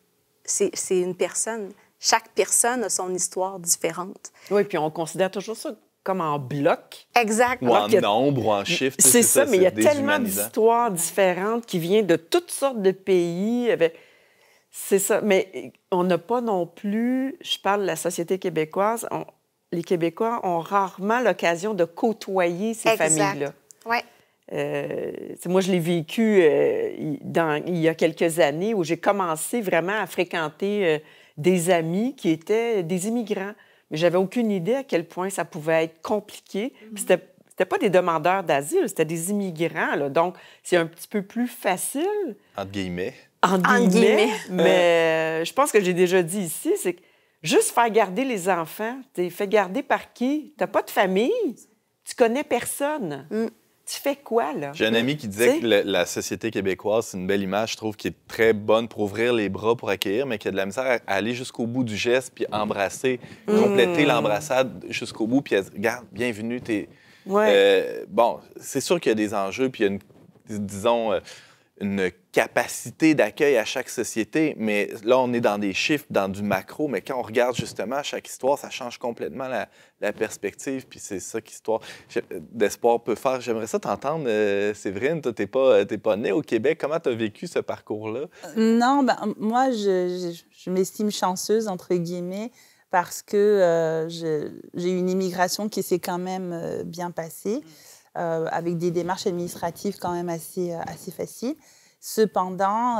une personne. Chaque personne a son histoire différente. Oui, puis on considère toujours ça comme en bloc. Exact. Ou en nombre, ou en chiffre. C'est ça, mais il y a tellement d'histoires différentes qui viennent de toutes sortes de pays. C'est ça, mais on n'a pas non plus... Je parle de la société québécoise... Les Québécois ont rarement l'occasion de côtoyer ces familles-là. Oui. Moi, je l'ai vécu il y a quelques années où j'ai commencé vraiment à fréquenter des amis qui étaient des immigrants. Mais j'avais aucune idée à quel point ça pouvait être compliqué. Puis c'était pas des demandeurs d'asile, c'était des immigrants. Là. Donc, c'est un petit peu plus facile. Entre guillemets. Entre guillemets. Mais je pense que j'ai déjà dit ici, c'est que juste faire garder les enfants, t'es fait garder par qui? T'as pas de famille, tu connais personne. Tu fais quoi, là? J'ai un ami qui disait que la société québécoise, c'est une belle image, je trouve, qui est très bonne pour ouvrir les bras, pour accueillir, mais qui a de la misère à aller jusqu'au bout du geste, puis embrasser, compléter l'embrassade jusqu'au bout, puis elle dit, regarde, bienvenue, bon, c'est sûr qu'il y a des enjeux, puis il y a disons, une capacité d'accueil à chaque société, mais là, on est dans des chiffres, dans du macro, mais quand on regarde justement chaque histoire, ça change complètement la perspective, puis c'est ça qu'Histoire d'espoir peut faire. J'aimerais ça t'entendre, Séverine, toi, t'es pas née au Québec. Comment tu as vécu ce parcours-là? Non, moi, je m'estime chanceuse, entre guillemets, parce que j'ai eu une immigration qui s'est quand même bien passée. Avec des démarches administratives quand même assez faciles. Cependant,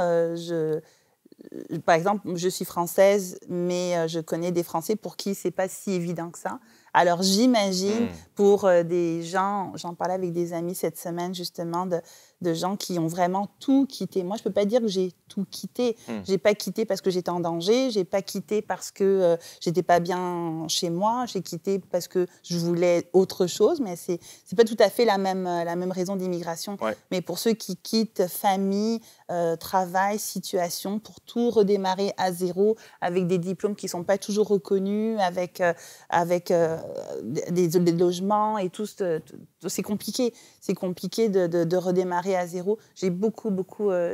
par exemple, je suis française, mais je connais des Français pour qui ce n'est pas si évident que ça. Alors, j'imagine pour des gens, j'en parlais avec des amis cette semaine, justement, de gens qui ont vraiment tout quitté. Moi, je ne peux pas dire que j'ai tout quitté. Je n'ai pas quitté parce que j'étais en danger, je n'ai pas quitté parce que je n'étais pas bien chez moi, j'ai quitté parce que je voulais autre chose, mais ce n'est pas tout à fait la même raison d'immigration. Ouais. Mais pour ceux qui quittent famille, travail, situation, pour tout redémarrer à zéro, avec des diplômes qui ne sont pas toujours reconnus, avec des logements et tout, c'est compliqué. C'est compliqué de redémarrer à zéro. J'ai beaucoup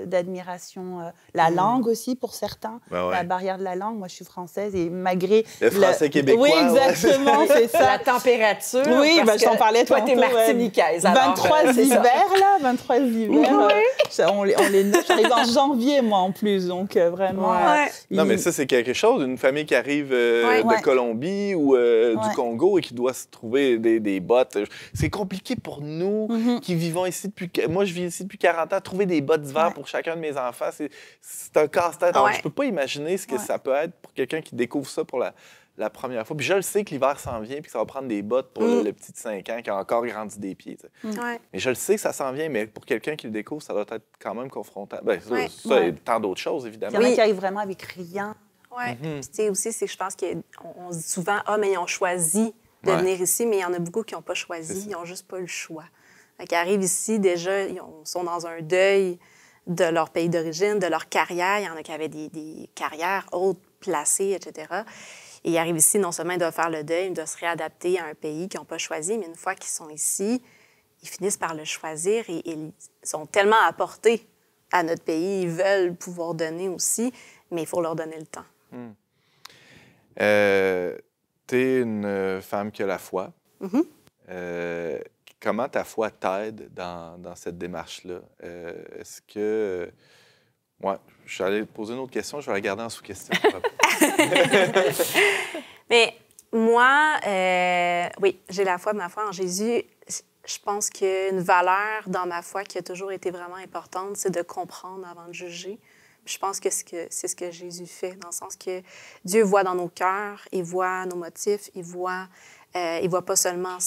d'admiration. La langue aussi, pour certains. La barrière de la langue. Moi, je suis française et malgré... Le français québécois. Oui, exactement, c'est ça. La température. Oui, je t'en parlais toi, t'es martiniquaise. 23 hivers, là. 23 hivers. J'arrive en janvier, moi, en plus. Donc, vraiment... Non, mais ça, c'est quelque chose. Une famille qui arrive de Colombie ou du Congo et qui doit se trouver des bottes. C'est compliqué pour nous qui vivons ici depuis... Moi, je vis ici depuis 40 ans. Trouver des bottes d'hiver pour chacun de mes enfants, c'est un casse-tête. Alors, je peux pas imaginer ce que ça peut être pour quelqu'un qui découvre ça pour la première fois. Puis je le sais que l'hiver s'en vient puis que ça va prendre des bottes pour le petit de 5 ans qui a encore grandi des pieds. Mais je le sais que ça s'en vient, mais pour quelqu'un qui le découvre, ça doit être quand même confrontant. Ben, ça et tant d'autres choses, évidemment. Il y en a qui arrivent vraiment avec rien. Oui. Puis tu sais aussi, c'est que je pense qu'on se dit souvent « Ah, mais ils ont choisi de venir ici », mais il y en a beaucoup qui n'ont pas choisi. Ils n'ont juste pas le choix. Ils arrivent ici, déjà, ils sont dans un deuil de leur pays d'origine, de leur carrière. Il y en a qui avaient des carrières hautes placées, etc. Et ils arrivent ici, non seulement ils doivent faire le deuil, ils doivent se réadapter à un pays qu'ils n'ont pas choisi, mais une fois qu'ils sont ici, ils finissent par le choisir et ils sont tellement apportés à notre pays, ils veulent pouvoir donner aussi, mais il faut leur donner le temps. Tu es une femme qui a la foi. Comment ta foi t'aide dans cette démarche-là? Est-ce que... Ouais, je suis allé te poser une autre question, je vais la garder en sous-question. Mais moi, oui, j'ai la foi, ma foi en Jésus. Je pense qu'il y a une valeur dans ma foi qui a toujours été vraiment importante, c'est de comprendre avant de juger. Je pense que c'est ce que Jésus fait, dans le sens que Dieu voit dans nos cœurs, il voit nos motifs, il voit pas seulement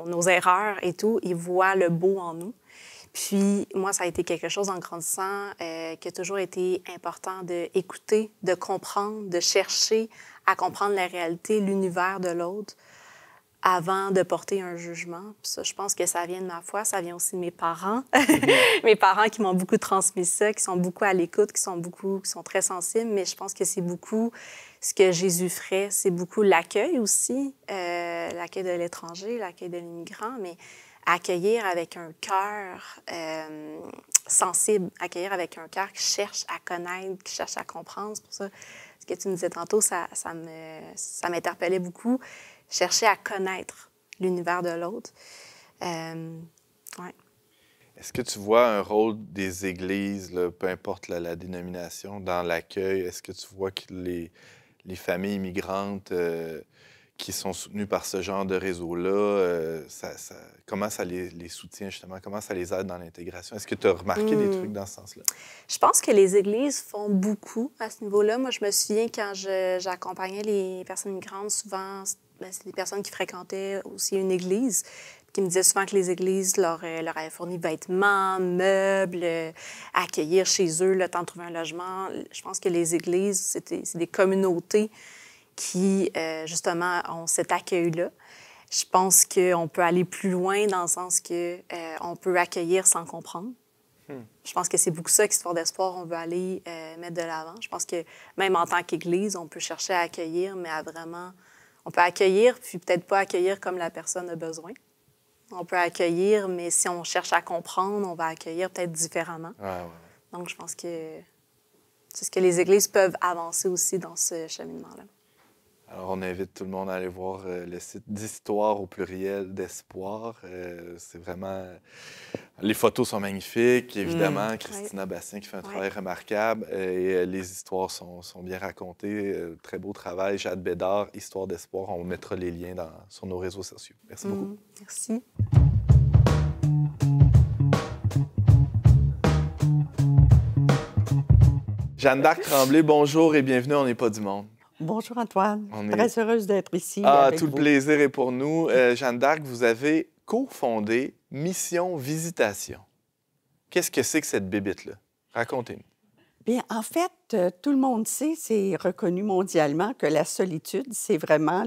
nos erreurs et tout, il voit le beau en nous. Puis moi, ça a été quelque chose en grandissant qui a toujours été important d'écouter, de comprendre, de chercher à comprendre la réalité, l'univers de l'autre, avant de porter un jugement. Puis ça, je pense que ça vient de ma foi, ça vient aussi de mes parents. Mes parents qui m'ont beaucoup transmis ça, qui sont beaucoup à l'écoute, qui sont très sensibles, mais je pense que c'est beaucoup ce que Jésus ferait, c'est beaucoup l'accueil aussi, l'accueil de l'étranger, l'accueil de l'immigrant, mais accueillir avec un cœur sensible, accueillir avec un cœur qui cherche à connaître, qui cherche à comprendre. C'est pour ça, ce que tu me disais tantôt, ça m'interpellait beaucoup. Chercher à connaître l'univers de l'autre. Ouais. Est-ce que tu vois un rôle des églises, là, peu importe la dénomination, dans l'accueil? Est-ce que tu vois que les familles immigrantes qui sont soutenues par ce genre de réseau-là, comment ça les soutient, justement? Comment ça les aide dans l'intégration? Est-ce que tu as remarqué des trucs dans ce sens-là? Je pense que les églises font beaucoup à ce niveau-là. Moi, je me souviens quand j'accompagnais les personnes immigrantes, souvent, c'est des personnes qui fréquentaient aussi une église, qui me disaient souvent que les églises leur avaient fourni vêtements, meubles, accueillir chez eux, le temps de trouver un logement. Je pense que les églises, c'est des communautés qui, justement, ont cet accueil-là. Je pense qu'on peut aller plus loin dans le sens qu'on peut accueillir sans comprendre. Je pense que c'est beaucoup ça qu'Histoire d'espoir, on veut aller mettre de l'avant. Je pense que même en tant qu'Église, on peut chercher à accueillir, mais à vraiment... On peut accueillir, puis peut-être pas accueillir comme la personne a besoin. On peut accueillir, mais si on cherche à comprendre, on va accueillir peut-être différemment. Ouais. Donc, je pense que c'est ce que les églises peuvent avancer aussi dans ce cheminement-là. Alors, on invite tout le monde à aller voir le site d'Histoire au pluriel d'Espoir. C'est vraiment... Les photos sont magnifiques, évidemment. Christina Bastien qui fait un travail remarquable. Et les histoires sont bien racontées. Très beau travail. Jade Bédard, Histoire d'Espoir. On mettra les liens sur nos réseaux sociaux. Merci beaucoup. Merci. Jeanne d'Arc Tremblay, bonjour et bienvenue On n'est pas du monde. Bonjour Antoine, très heureuse d'être ici avec tout vous. Le plaisir est pour nous. Jeanne d'Arc, vous avez cofondé Mission Visitation. Qu'est-ce que c'est que cette bébite-là? Racontez-nous. Bien, en fait, tout le monde sait, c'est reconnu mondialement que la solitude, c'est vraiment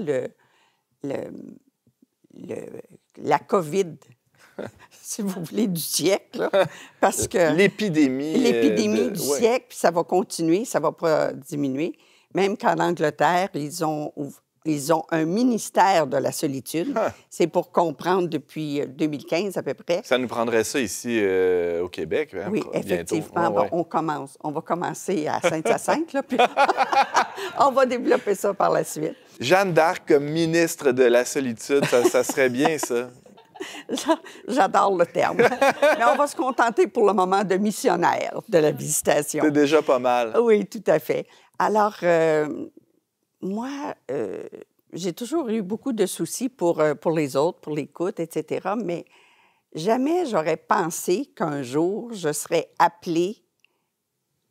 la COVID, si vous voulez, du siècle. Là, parce que l'épidémie du siècle, puis ça va continuer, ça ne va pas diminuer. Même qu'en Angleterre, ils ont un ministère de la solitude. C'est pour comprendre depuis 2015 à peu près. Ça nous prendrait ça ici au Québec, hein, oui, effectivement. Bon, on va commencer à Saint-Hyacinthe, là, puis on va développer ça par la suite. Jeanne d'Arc comme ministre de la solitude, ça serait bien, ça. J'adore le terme. Mais on va se contenter pour le moment de missionnaire de la visitation. C'est déjà pas mal. Oui, tout à fait. Alors, moi, j'ai toujours eu beaucoup de soucis pour les autres, pour l'écoute, etc., mais jamais j'aurais pensé qu'un jour, je serais appelée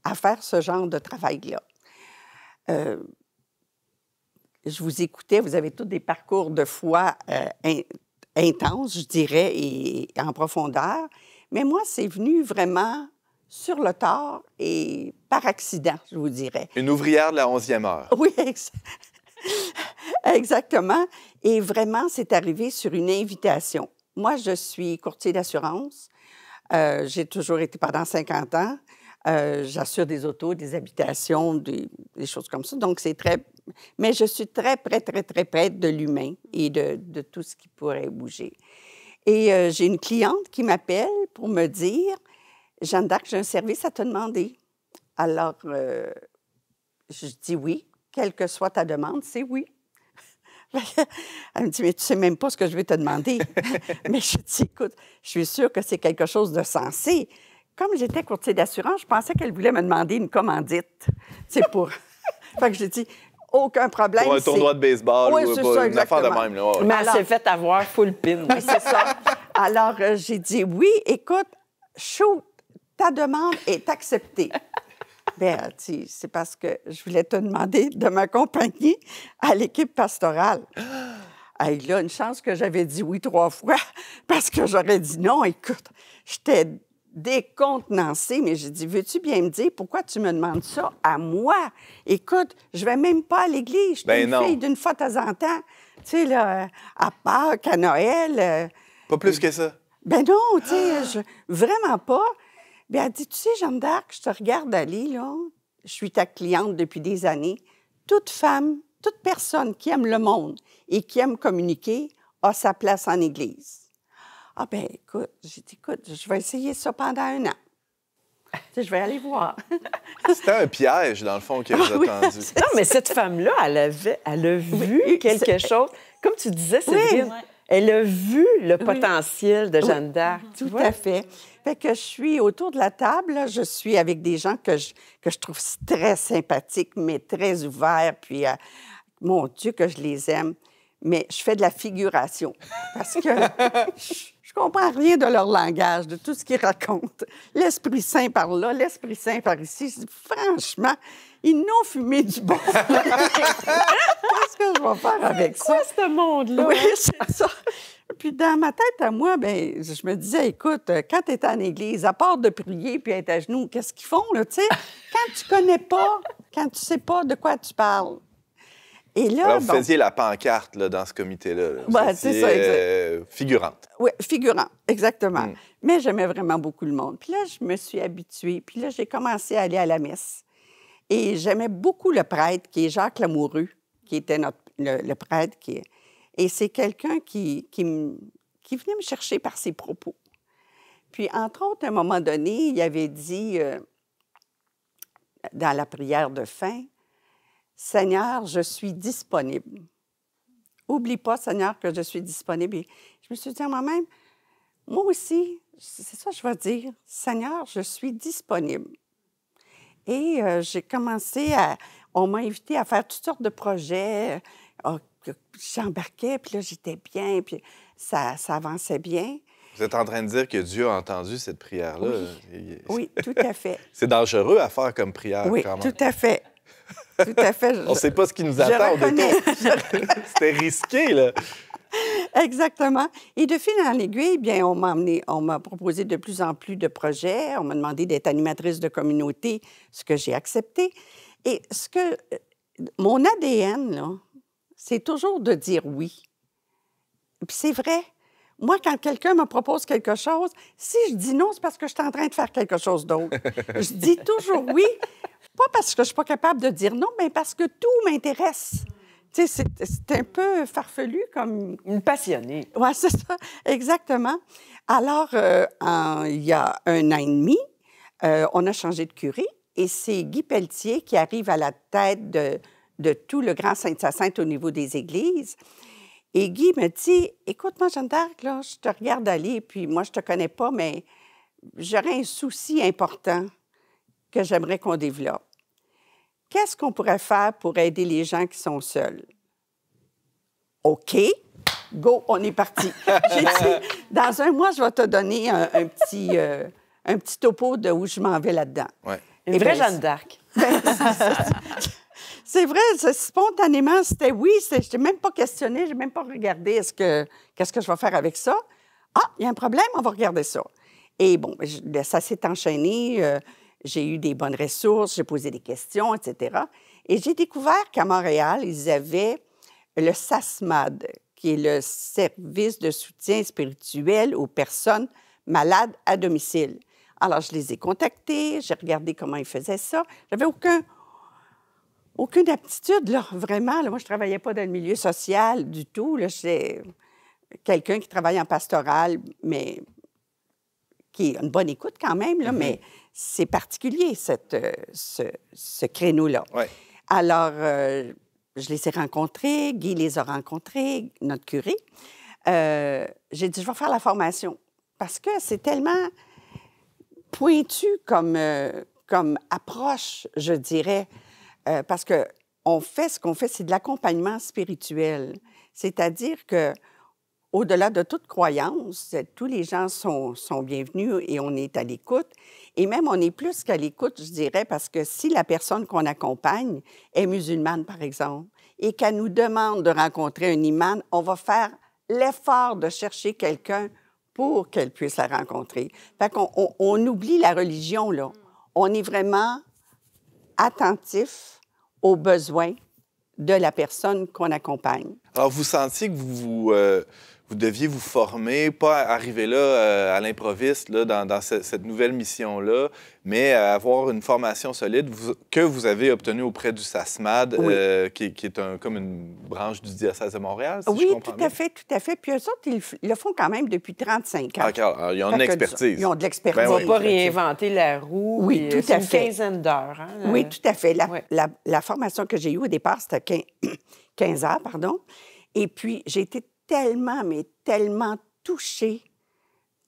à faire ce genre de travail-là. Je vous écoutais, vous avez tous des parcours de foi intenses, je dirais, et en profondeur, mais moi, c'est venu vraiment sur le tard et par accident, je vous dirais. Une ouvrière de la 11e heure. Oui, exactement. Et vraiment, c'est arrivé sur une invitation. Moi, je suis courtier d'assurance. J'ai toujours été pendant 50 ans. J'assure des autos, des habitations, des choses comme ça. Donc, c'est très... Mais je suis très près de l'humain et de tout ce qui pourrait bouger. Et j'ai une cliente qui m'appelle pour me dire, « Jeanne d'Arc, j'ai un service à te demander. » Alors, je dis oui, quelle que soit ta demande, c'est oui. Elle me dit, « Mais tu sais même pas ce que je vais te demander. » Mais je dis, « Écoute, je suis sûre que c'est quelque chose de sensé. » Comme j'étais courtier d'assurance, je pensais qu'elle voulait me demander une commandite. C'est pour... Fait que j'ai dit, aucun problème. Pour un tournoi de baseball oui, ou c'est pas, ça, une affaire de même. Là. Mais elle s'est fait avoir full pin. Oui, c'est ça. Alors, j'ai dit, oui, écoute, shoot, ta demande est acceptée. Bien, c'est parce que je voulais te demander de m'accompagner à l'équipe pastorale. Hey, là, une chance que j'avais dit oui 3 fois, parce que j'aurais dit non. Écoute, j'étais décontenancée, mais j'ai dit, veux-tu bien me dire pourquoi tu me demandes ça à moi? Écoute, je vais même pas à l'église. Je suis une fille d'une fois de temps en temps. Tu sais, là, à Pâques, à Noël. Pas plus que ça? Ben non, tu sais, vraiment pas. Bien, elle dit, tu sais, Jeanne d'Arc, je te regarde aller, là. Je suis ta cliente depuis des années. Toute femme, toute personne qui aime le monde et qui aime communiquer a sa place en Église. Ah ben écoute, j'ai dit, écoute, je vais essayer ça pendant 1 an. Tu sais, je vais aller voir. C'était un piège, dans le fond, qu'elle vous a tendu. Non, mais cette femme-là, elle a vu quelque chose. Comme tu disais, Séverine, elle a vu le potentiel de Jeanne d'Arc. Tout à fait. Fait que je suis autour de la table, là, je suis avec des gens que je trouve très sympathiques, mais très ouverts, puis mon Dieu que je les aime. Mais je fais de la figuration parce que je comprends rien de leur langage, de tout ce qu'ils racontent. L'Esprit Saint par là, l'Esprit Saint par ici. Franchement, ils n'ont fumé du bon. Qu'est-ce que je vais faire avec ça? C'est quoi ce monde-là? Oui, c'est ça. Puis dans ma tête à moi, ben, je me disais, écoute, quand tu es en église, à part de prier puis être à genoux, qu'est-ce qu'ils font, là, tu sais? Quand tu connais pas, quand tu sais pas de quoi tu parles. Et là, alors, vous faisiez la pancarte là, dans ce comité-là. Ouais, c'est ça, exact. Figurante. Oui, figurante, exactement. Mais j'aimais vraiment beaucoup le monde. Puis là, je me suis habituée. Puis là, j'ai commencé à aller à la messe. Et j'aimais beaucoup le prêtre, qui est Jacques Lamoureux, qui était le prêtre. Et c'est quelqu'un qui venait me chercher par ses propos. Puis, entre autres, à un moment donné, il avait dit, dans la prière de fin, « Seigneur, je suis disponible. Oublie pas, Seigneur, que je suis disponible. » Et je me suis dit à moi-même, moi aussi, c'est ça que je vais dire, « Seigneur, je suis disponible. » Et j'ai commencé on m'a invité à faire toutes sortes de projets. J'embarquais, puis là, j'étais bien, puis ça avançait bien. Vous êtes en train de dire que Dieu a entendu cette prière-là? Oui, tout à fait. C'est dangereux à faire comme prière, oui, quand même. Oui, tout à fait. Tout à fait. On ne sait pas ce qui nous attend. C'était risqué, là. Exactement. Et de fil en aiguille, bien, on m'a proposé de plus en plus de projets. On m'a demandé d'être animatrice de communauté, ce que j'ai accepté. Et mon ADN, là, c'est toujours de dire oui. Puis c'est vrai. Moi, quand quelqu'un me propose quelque chose, si je dis non, c'est parce que je suis en train de faire quelque chose d'autre. Je dis toujours oui, pas parce que je ne suis pas capable de dire non, mais parce que tout m'intéresse. Tu sais, c'est un peu farfelu comme... Une passionnée. Oui, c'est ça, exactement. Alors, il y a 1 an et demi, on a changé de curé et c'est Guy Pelletier qui arrive à la tête de tout le Grand Sainte-Hyacinthe au niveau des églises. Et Guy me dit, « Écoute-moi, Jeanne d'Arc, là, je te regarde aller, puis moi, je te connais pas, mais j'aurais un souci important que j'aimerais qu'on développe. Qu'est-ce qu'on pourrait faire pour aider les gens qui sont seuls? » OK, go, on est parti. J'ai dit, dans 1 mois, je vais te donner un petit topo de où je m'en vais là-dedans. Ouais. Une vraie Jeanne d'Arc. C'est vrai, spontanément, c'était oui. Je n'ai même pas questionné, je n'ai même pas regardé qu'est-ce que je vais faire avec ça. Ah, il y a un problème, on va regarder ça. Et bon, ça s'est enchaîné. J'ai eu des bonnes ressources, j'ai posé des questions, etc. Et j'ai découvert qu'à Montréal, ils avaient le SASMAD, qui est le service de soutien spirituel aux personnes malades à domicile. Alors, je les ai contactés, j'ai regardé comment ils faisaient ça. J'avais aucune aptitude, là, vraiment. Là. Moi, je ne travaillais pas dans le milieu social du tout. J'étais quelqu'un qui travaille en pastoral, mais qui a une bonne écoute quand même, là, mais c'est particulier, ce créneau-là. Ouais. Alors, je les ai rencontrés, Guy les a rencontrés, notre curé. J'ai dit, je vais faire la formation parce que c'est tellement pointu comme approche, je dirais, parce que ce qu'on fait, c'est de l'accompagnement spirituel. C'est-à-dire que au-delà de toute croyance, tous les gens sont bienvenus et on est à l'écoute. Et même, on est plus qu'à l'écoute, je dirais, parce que si la personne qu'on accompagne est musulmane, par exemple, et qu'elle nous demande de rencontrer un imam, on va faire l'effort de chercher quelqu'un pour qu'elle puisse la rencontrer. Fait qu'on on oublie la religion, là. On est vraiment attentif aux besoins de la personne qu'on accompagne. Alors, vous sentiez que vous deviez vous former, pas arriver là à l'improviste, là, dans cette nouvelle mission-là, mais avoir une formation solide que vous avez obtenue auprès du SASMAD, Oui. qui est comme une branche du diocèse de Montréal, si Oui, je comprends bien. tout à fait. Puis eux autres, ils le font quand même depuis 35 ans. Alors, ils ont une expertise. Ils ont de l'expertise. Ben On oui. ne va pas réinventer la roue. Oui, tout c'est à une fait. quinzaine d'heures. Hein? Oui, tout à fait. Ouais. La formation que j'ai eue au départ, c'était 15 heures, pardon. Et puis, j'ai été tellement touchée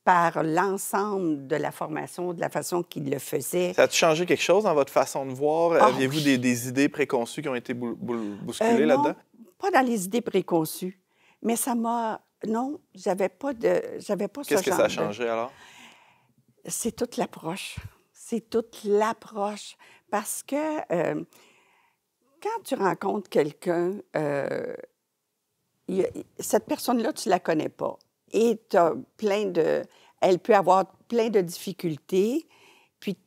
par l'ensemble de la formation, de la façon qu'ils le faisaient. Ça a-tu changé quelque chose dans votre façon de voir? Oh, Aviez-vous oui. des idées préconçues qui ont été bousculées là-dedans? Non, pas dans les idées préconçues. Mais ça m'a... Non, j'avais pas ce Qu'est-ce que genre ça a de- changé, alors? C'est toute l'approche. C'est toute l'approche. Parce que quand tu rencontres quelqu'un, cette personne-là, tu la connais pas. Et elle peut avoir plein de difficultés. Puis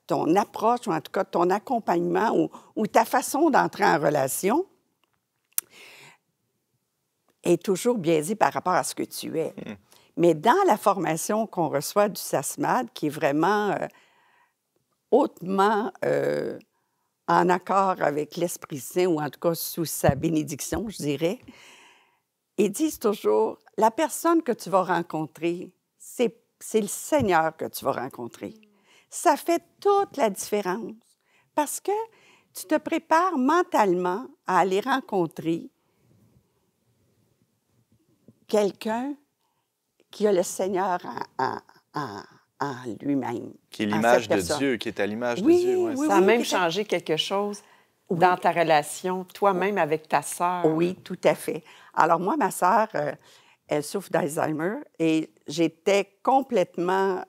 ton approche, ou en tout cas ton accompagnement, ou ta façon d'entrer en relation est toujours biaisée par rapport à ce que tu es. Mais dans la formation qu'on reçoit du SASMAD, qui est vraiment hautement en accord avec l'Esprit Saint, ou en tout cas sous sa bénédiction, je dirais, ils disent toujours, la personne que tu vas rencontrer, c'est le Seigneur que tu vas rencontrer. Ça fait toute la différence parce que tu te prépares mentalement à aller rencontrer quelqu'un qui a le Seigneur en lui-même. Qui est l'image de Dieu, qui est à l'image de Dieu. Ouais, oui, Ça a même changé quelque chose dans ta relation, toi-même avec ta sœur. Oui, tout à fait. Alors moi, ma sœur, elle souffre d'Alzheimer et j'étais complètement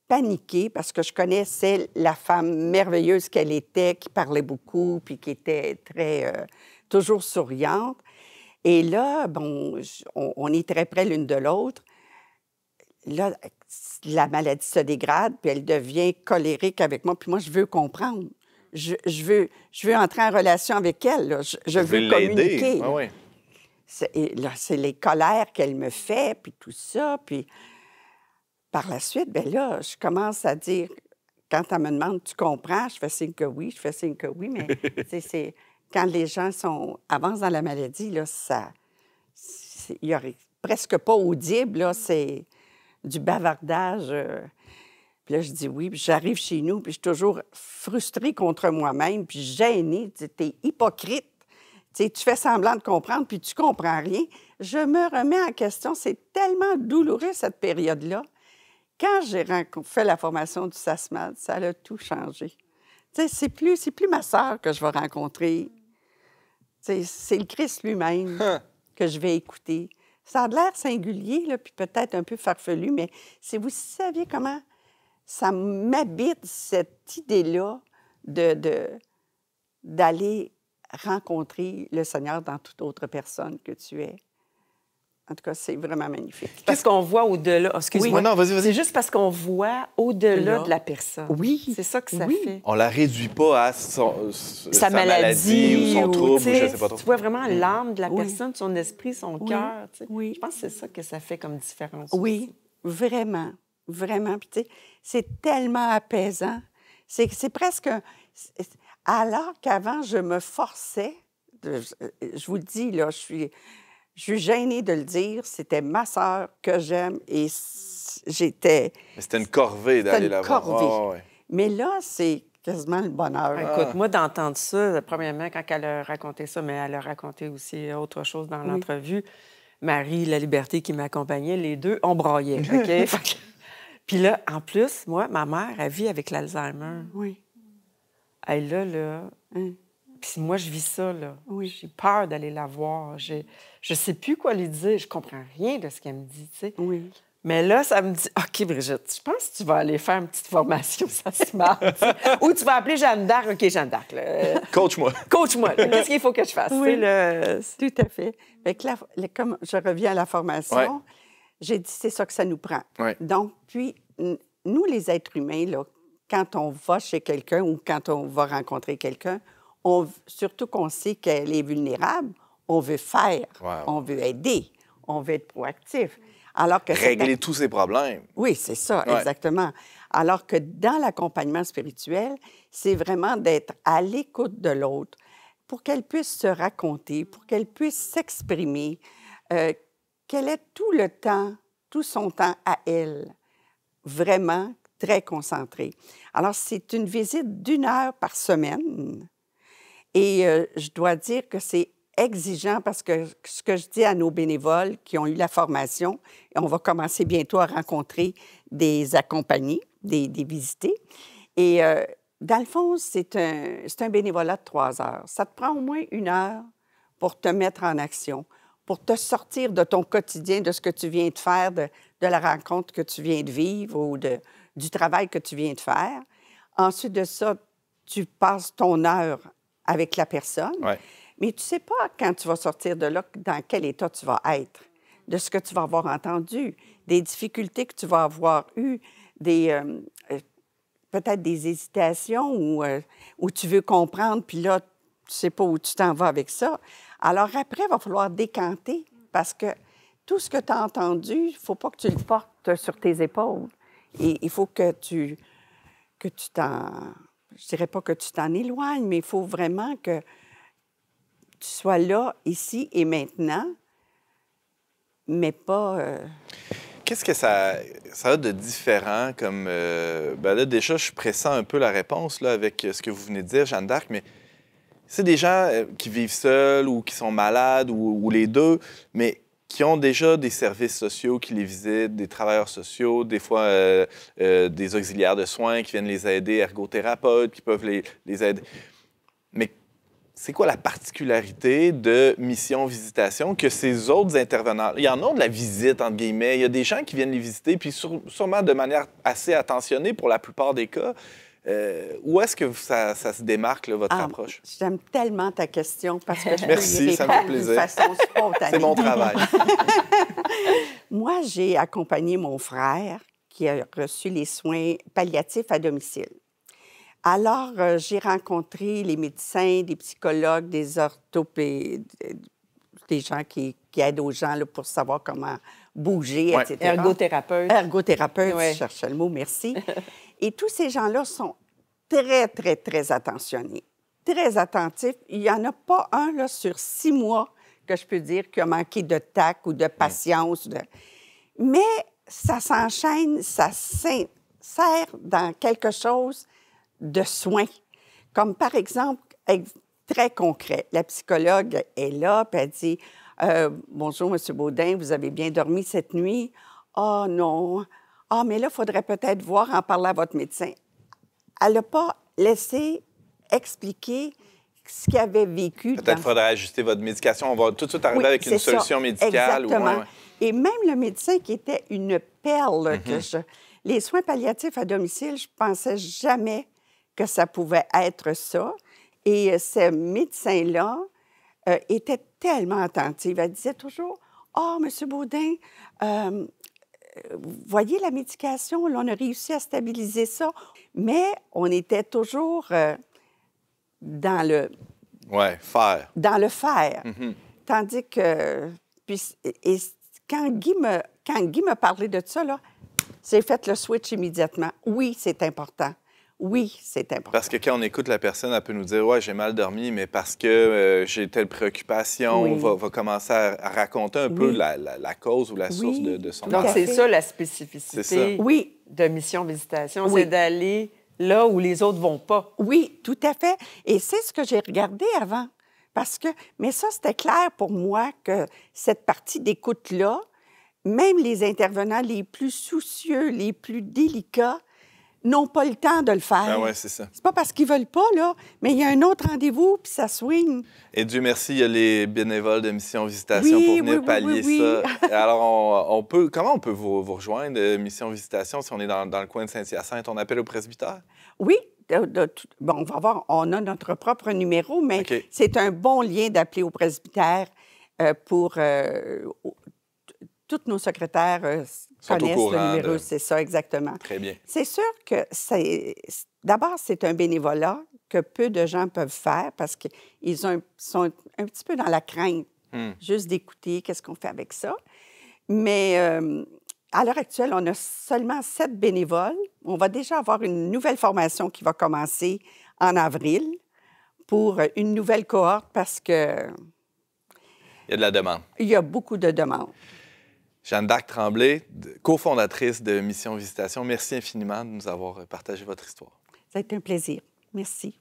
paniquée parce que je connaissais la femme merveilleuse qu'elle était, qui parlait beaucoup puis qui était toujours souriante. Et là, bon, on est très près l'une de l'autre. Là, la maladie se dégrade, puis elle devient colérique avec moi. Puis moi, je veux comprendre. Je veux entrer en relation avec elle. Là. Je veux communiquer. Ah, oui. C'est les colères qu'elle me fait, puis tout ça. Puis par la suite, bien là, je commence à dire, quand elle me demande, tu comprends? Je fais signe que oui, mais c'est quand les gens avancent dans la maladie, là, il n'y a presque pas audible, là, c'est du bavardage. Puis là, je dis oui, puis j'arrive chez nous, puis je suis toujours frustrée contre moi-même, puis gênée. Tu es hypocrite. Tu fais semblant de comprendre, puis tu comprends rien. Je me remets en question. C'est tellement douloureux, cette période-là. Quand j'ai fait la formation du SASMAD, ça a tout changé. C'est plus ma sœur que je vais rencontrer. C'est le Christ lui-même que je vais écouter. Ça a l'air singulier, là, puis peut-être un peu farfelu, mais si vous saviez comment ça m'habite, cette idée-là d'aller rencontrer le Seigneur dans toute autre personne que tu es. En tout cas, c'est vraiment magnifique. Parce qu'on voit au-delà. Oh, excuse-moi. Oui. Non, vas-y. C'est juste parce qu'on voit au-delà de la personne. Oui. C'est ça que ça fait. On la réduit pas à sa maladie ou son trouble, ou je sais pas trop. Tu vois vraiment l'âme de la personne, son esprit, son cœur. Oui. Je pense que c'est ça que ça fait comme différence. Oui, vraiment. Vraiment. Puis, tu sais, c'est tellement apaisant. C'est presque... Alors qu'avant, je me forçais, je vous le dis, là, je suis gênée de le dire, c'était ma sœur que j'aime et j'étais... Mais c'était une corvée d'aller la voir. C'était une corvée. Mais là, c'est quasiment le bonheur. Écoute, moi, d'entendre ça, premièrement, quand elle a raconté ça, mais elle a raconté aussi autre chose dans l'entrevue, Marie, la Liberté qui m'accompagnait, les deux, on braillait, OK? Puis là, en plus, moi, ma mère, elle vit avec l'Alzheimer. Oui. Elle est là. Puis moi, je vis ça, là. Oui. J'ai peur d'aller la voir. Je sais plus quoi lui dire. Je comprends rien de ce qu'elle me dit, tu sais. Oui. Mais là, ça me dit, OK, Brigitte, je pense que tu vas aller faire une petite formation, ça se marche. Ou tu vas appeler Jeanne d'Arc. OK, Jeanne d'Arc, là. Coach-moi. Coach-moi. Qu'est-ce qu'il faut que je fasse? Oui, tout à fait. Fait que comme je reviens à la formation, j'ai dit, c'est ça que ça nous prend. Ouais. Donc, puis, nous, les êtres humains, là, quand on va chez quelqu'un ou quand on va rencontrer quelqu'un, surtout qu'on sait qu'elle est vulnérable, on veut faire, on veut aider, on veut être proactif. Alors que régler tous ses problèmes. Oui, c'est ça, exactement. Alors que dans l'accompagnement spirituel, c'est vraiment d'être à l'écoute de l'autre pour qu'elle puisse se raconter, pour qu'elle puisse s'exprimer, qu'elle ait tout le temps, tout son temps à elle, vraiment très concentrée. Alors, c'est une visite d'1 heure par semaine. Et je dois dire que c'est exigeant parce que ce que je dis à nos bénévoles qui ont eu la formation, et on va commencer bientôt à rencontrer des accompagnés, des visités. Et dans le fond, c'est un bénévolat de 3 heures. Ça te prend au moins 1 heure pour te mettre en action, pour te sortir de ton quotidien, de ce que tu viens de faire, de la rencontre que tu viens de vivre ou du travail que tu viens de faire. Ensuite de ça, tu passes ton heure avec la personne. Ouais. Mais tu ne sais pas, quand tu vas sortir de là, dans quel état tu vas être, de ce que tu vas avoir entendu, des difficultés que tu vas avoir eues, peut-être des hésitations où tu veux comprendre, puis là, tu ne sais pas où tu t'en vas avec ça. Alors après, il va falloir décanter parce que tout ce que tu as entendu, il ne faut pas que tu le portes sur tes épaules. Et il faut que tu t'en... Je dirais pas que tu t'en éloignes, mais il faut vraiment que tu sois là, ici et maintenant, mais pas... Qu'est-ce que ça a de différent comme... là, déjà, je pressens un peu la réponse là, avec ce que vous venez de dire, Jeanne d'Arc, mais c'est des gens qui vivent seuls ou qui sont malades ou les deux, mais qui ont déjà des services sociaux qui les visitent, des travailleurs sociaux, des fois des auxiliaires de soins qui viennent les aider, ergothérapeutes qui peuvent les aider. Mais c'est quoi la particularité de Mission Visitation que ces autres intervenants... Il y en a de la visite, entre guillemets. Il y a des gens qui viennent les visiter, puis sûrement de manière assez attentionnée pour la plupart des cas. Où est-ce que ça se démarque, là, votre approche? J'aime tellement ta question parce que je Merci, ça me fait plaisir. De façon spontanée. C'est mon travail. Moi, j'ai accompagné mon frère qui a reçu les soins palliatifs à domicile. Alors, j'ai rencontré les médecins, des psychologues, des orthopédistes, des gens qui aident aux gens là, pour savoir comment bouger, etc. Ergothérapeute. Ergothérapeute, je cherchais le mot, merci. Et tous ces gens-là sont très, très, très attentionnés, très attentifs. Il n'y en a pas un là, sur 6 mois que je peux dire qui a manqué de tact ou de patience. Mais ça s'enchaîne, ça sert dans quelque chose de soin. Comme par exemple, très concret, la psychologue est là, puis elle dit « Bonjour, M. Baudin, vous avez bien dormi cette nuit? »« Ah non. Ah, mais là, il faudrait peut-être voir en parler à votre médecin. » Elle n'a pas laissé expliquer ce qu'il avait vécu. Peut-être qu'il faudrait ajuster votre médication. On va tout de suite arriver avec une solution médicale. Exactement. Et même le médecin qui était une perle, les soins palliatifs à domicile, je ne pensais jamais que ça pouvait être ça. Et ce médecin-là était tellement attentive. Elle disait toujours, « Ah, M. Baudin, voyez la médication, là, on a réussi à stabiliser ça. Mais on était toujours dans le... Oui, faire. Dans le faire. Mm-hmm. Tandis que... Puis, et quand Guy me parlait de ça, là, j'ai fait le switch immédiatement. Oui, c'est important. Oui, c'est important. Parce que quand on écoute la personne, elle peut nous dire « Ouais, j'ai mal dormi, mais parce que j'ai telle préoccupation. Oui. » va commencer à raconter un peu la cause ou la source de son Donc, c'est ça la spécificité de Mission Visitation, c'est d'aller là où les autres ne vont pas. Oui, tout à fait. Et c'est ce que j'ai regardé avant. Mais ça, c'était clair pour moi que cette partie d'écoute-là, même les intervenants les plus soucieux, les plus délicats, n'ont pas le temps de le faire. Ah ouais, c'est ça. C'est pas parce qu'ils veulent pas, là, mais il y a un autre rendez-vous, puis ça swing. Et Dieu merci, il y a les bénévoles de Mission Visitation pour venir pallier ça. Alors, comment on peut vous rejoindre, Mission Visitation, si on est dans le coin de Saint-Hyacinthe? On appelle au presbytère? Oui. Bon, on a notre propre numéro, mais c'est un bon lien d'appeler au presbytère pour... Toutes nos secrétaires connaissent le numéro, c'est ça, exactement. Très bien. C'est sûr que d'abord, c'est un bénévolat que peu de gens peuvent faire parce qu'ils sont un petit peu dans la crainte, juste d'écouter qu'est-ce qu'on fait avec ça. Mais à l'heure actuelle, on a seulement 7 bénévoles. On va déjà avoir une nouvelle formation qui va commencer en avril pour une nouvelle cohorte parce que... Il y a de la demande. Il y a beaucoup de demandes. Jeanne d'Arc Tremblay, cofondatrice de Mission Visitation, merci infiniment de nous avoir partagé votre histoire. Ça a été un plaisir. Merci.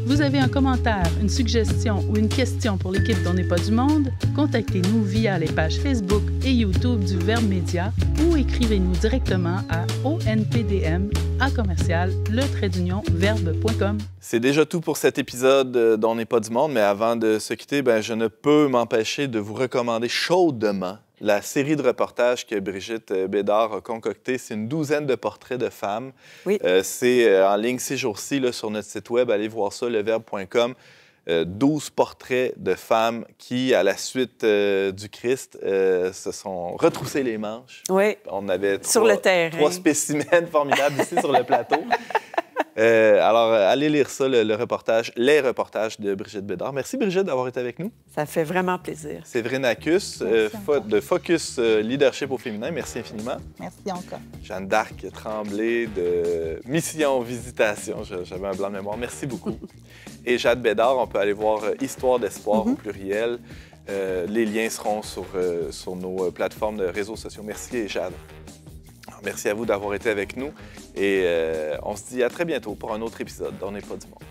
Vous avez un commentaire, une suggestion ou une question pour l'équipe d'On n'est pas du monde? Contactez-nous via les pages Facebook et YouTube du Verbe Média ou écrivez-nous directement à onpdm@le-verbe.com. C'est déjà tout pour cet épisode d'On n'est pas du monde, mais avant de se quitter, je ne peux m'empêcher de vous recommander chaudement la série de reportages que Brigitte Bédard a concoctée. C'est une 12aine de portraits de femmes. Oui. C'est en ligne ces jours-ci sur notre site web. Allez voir ça, leverbe.com. 12 portraits de femmes qui, à la suite du Christ, se sont retroussées les manches. Oui. On avait sur le terrain. 3 spécimens formidables ici sur le plateau. Alors, allez lire ça, les reportages de Brigitte Bédard. Merci, Brigitte, d'avoir été avec nous. Ça fait vraiment plaisir. Séverine Acus, de Focus Leadership au féminin. Merci infiniment. Merci encore. Jeanne d'Arc Tremblay de Mission Visitation. J'avais un blanc de mémoire. Merci beaucoup. Et Jade Bédard, on peut aller voir Histoire d'espoir au pluriel. Les liens seront sur nos plateformes de réseaux sociaux. Merci, Jade. Merci à vous d'avoir été avec nous et on se dit à très bientôt pour un autre épisode d'On n'est pas du monde.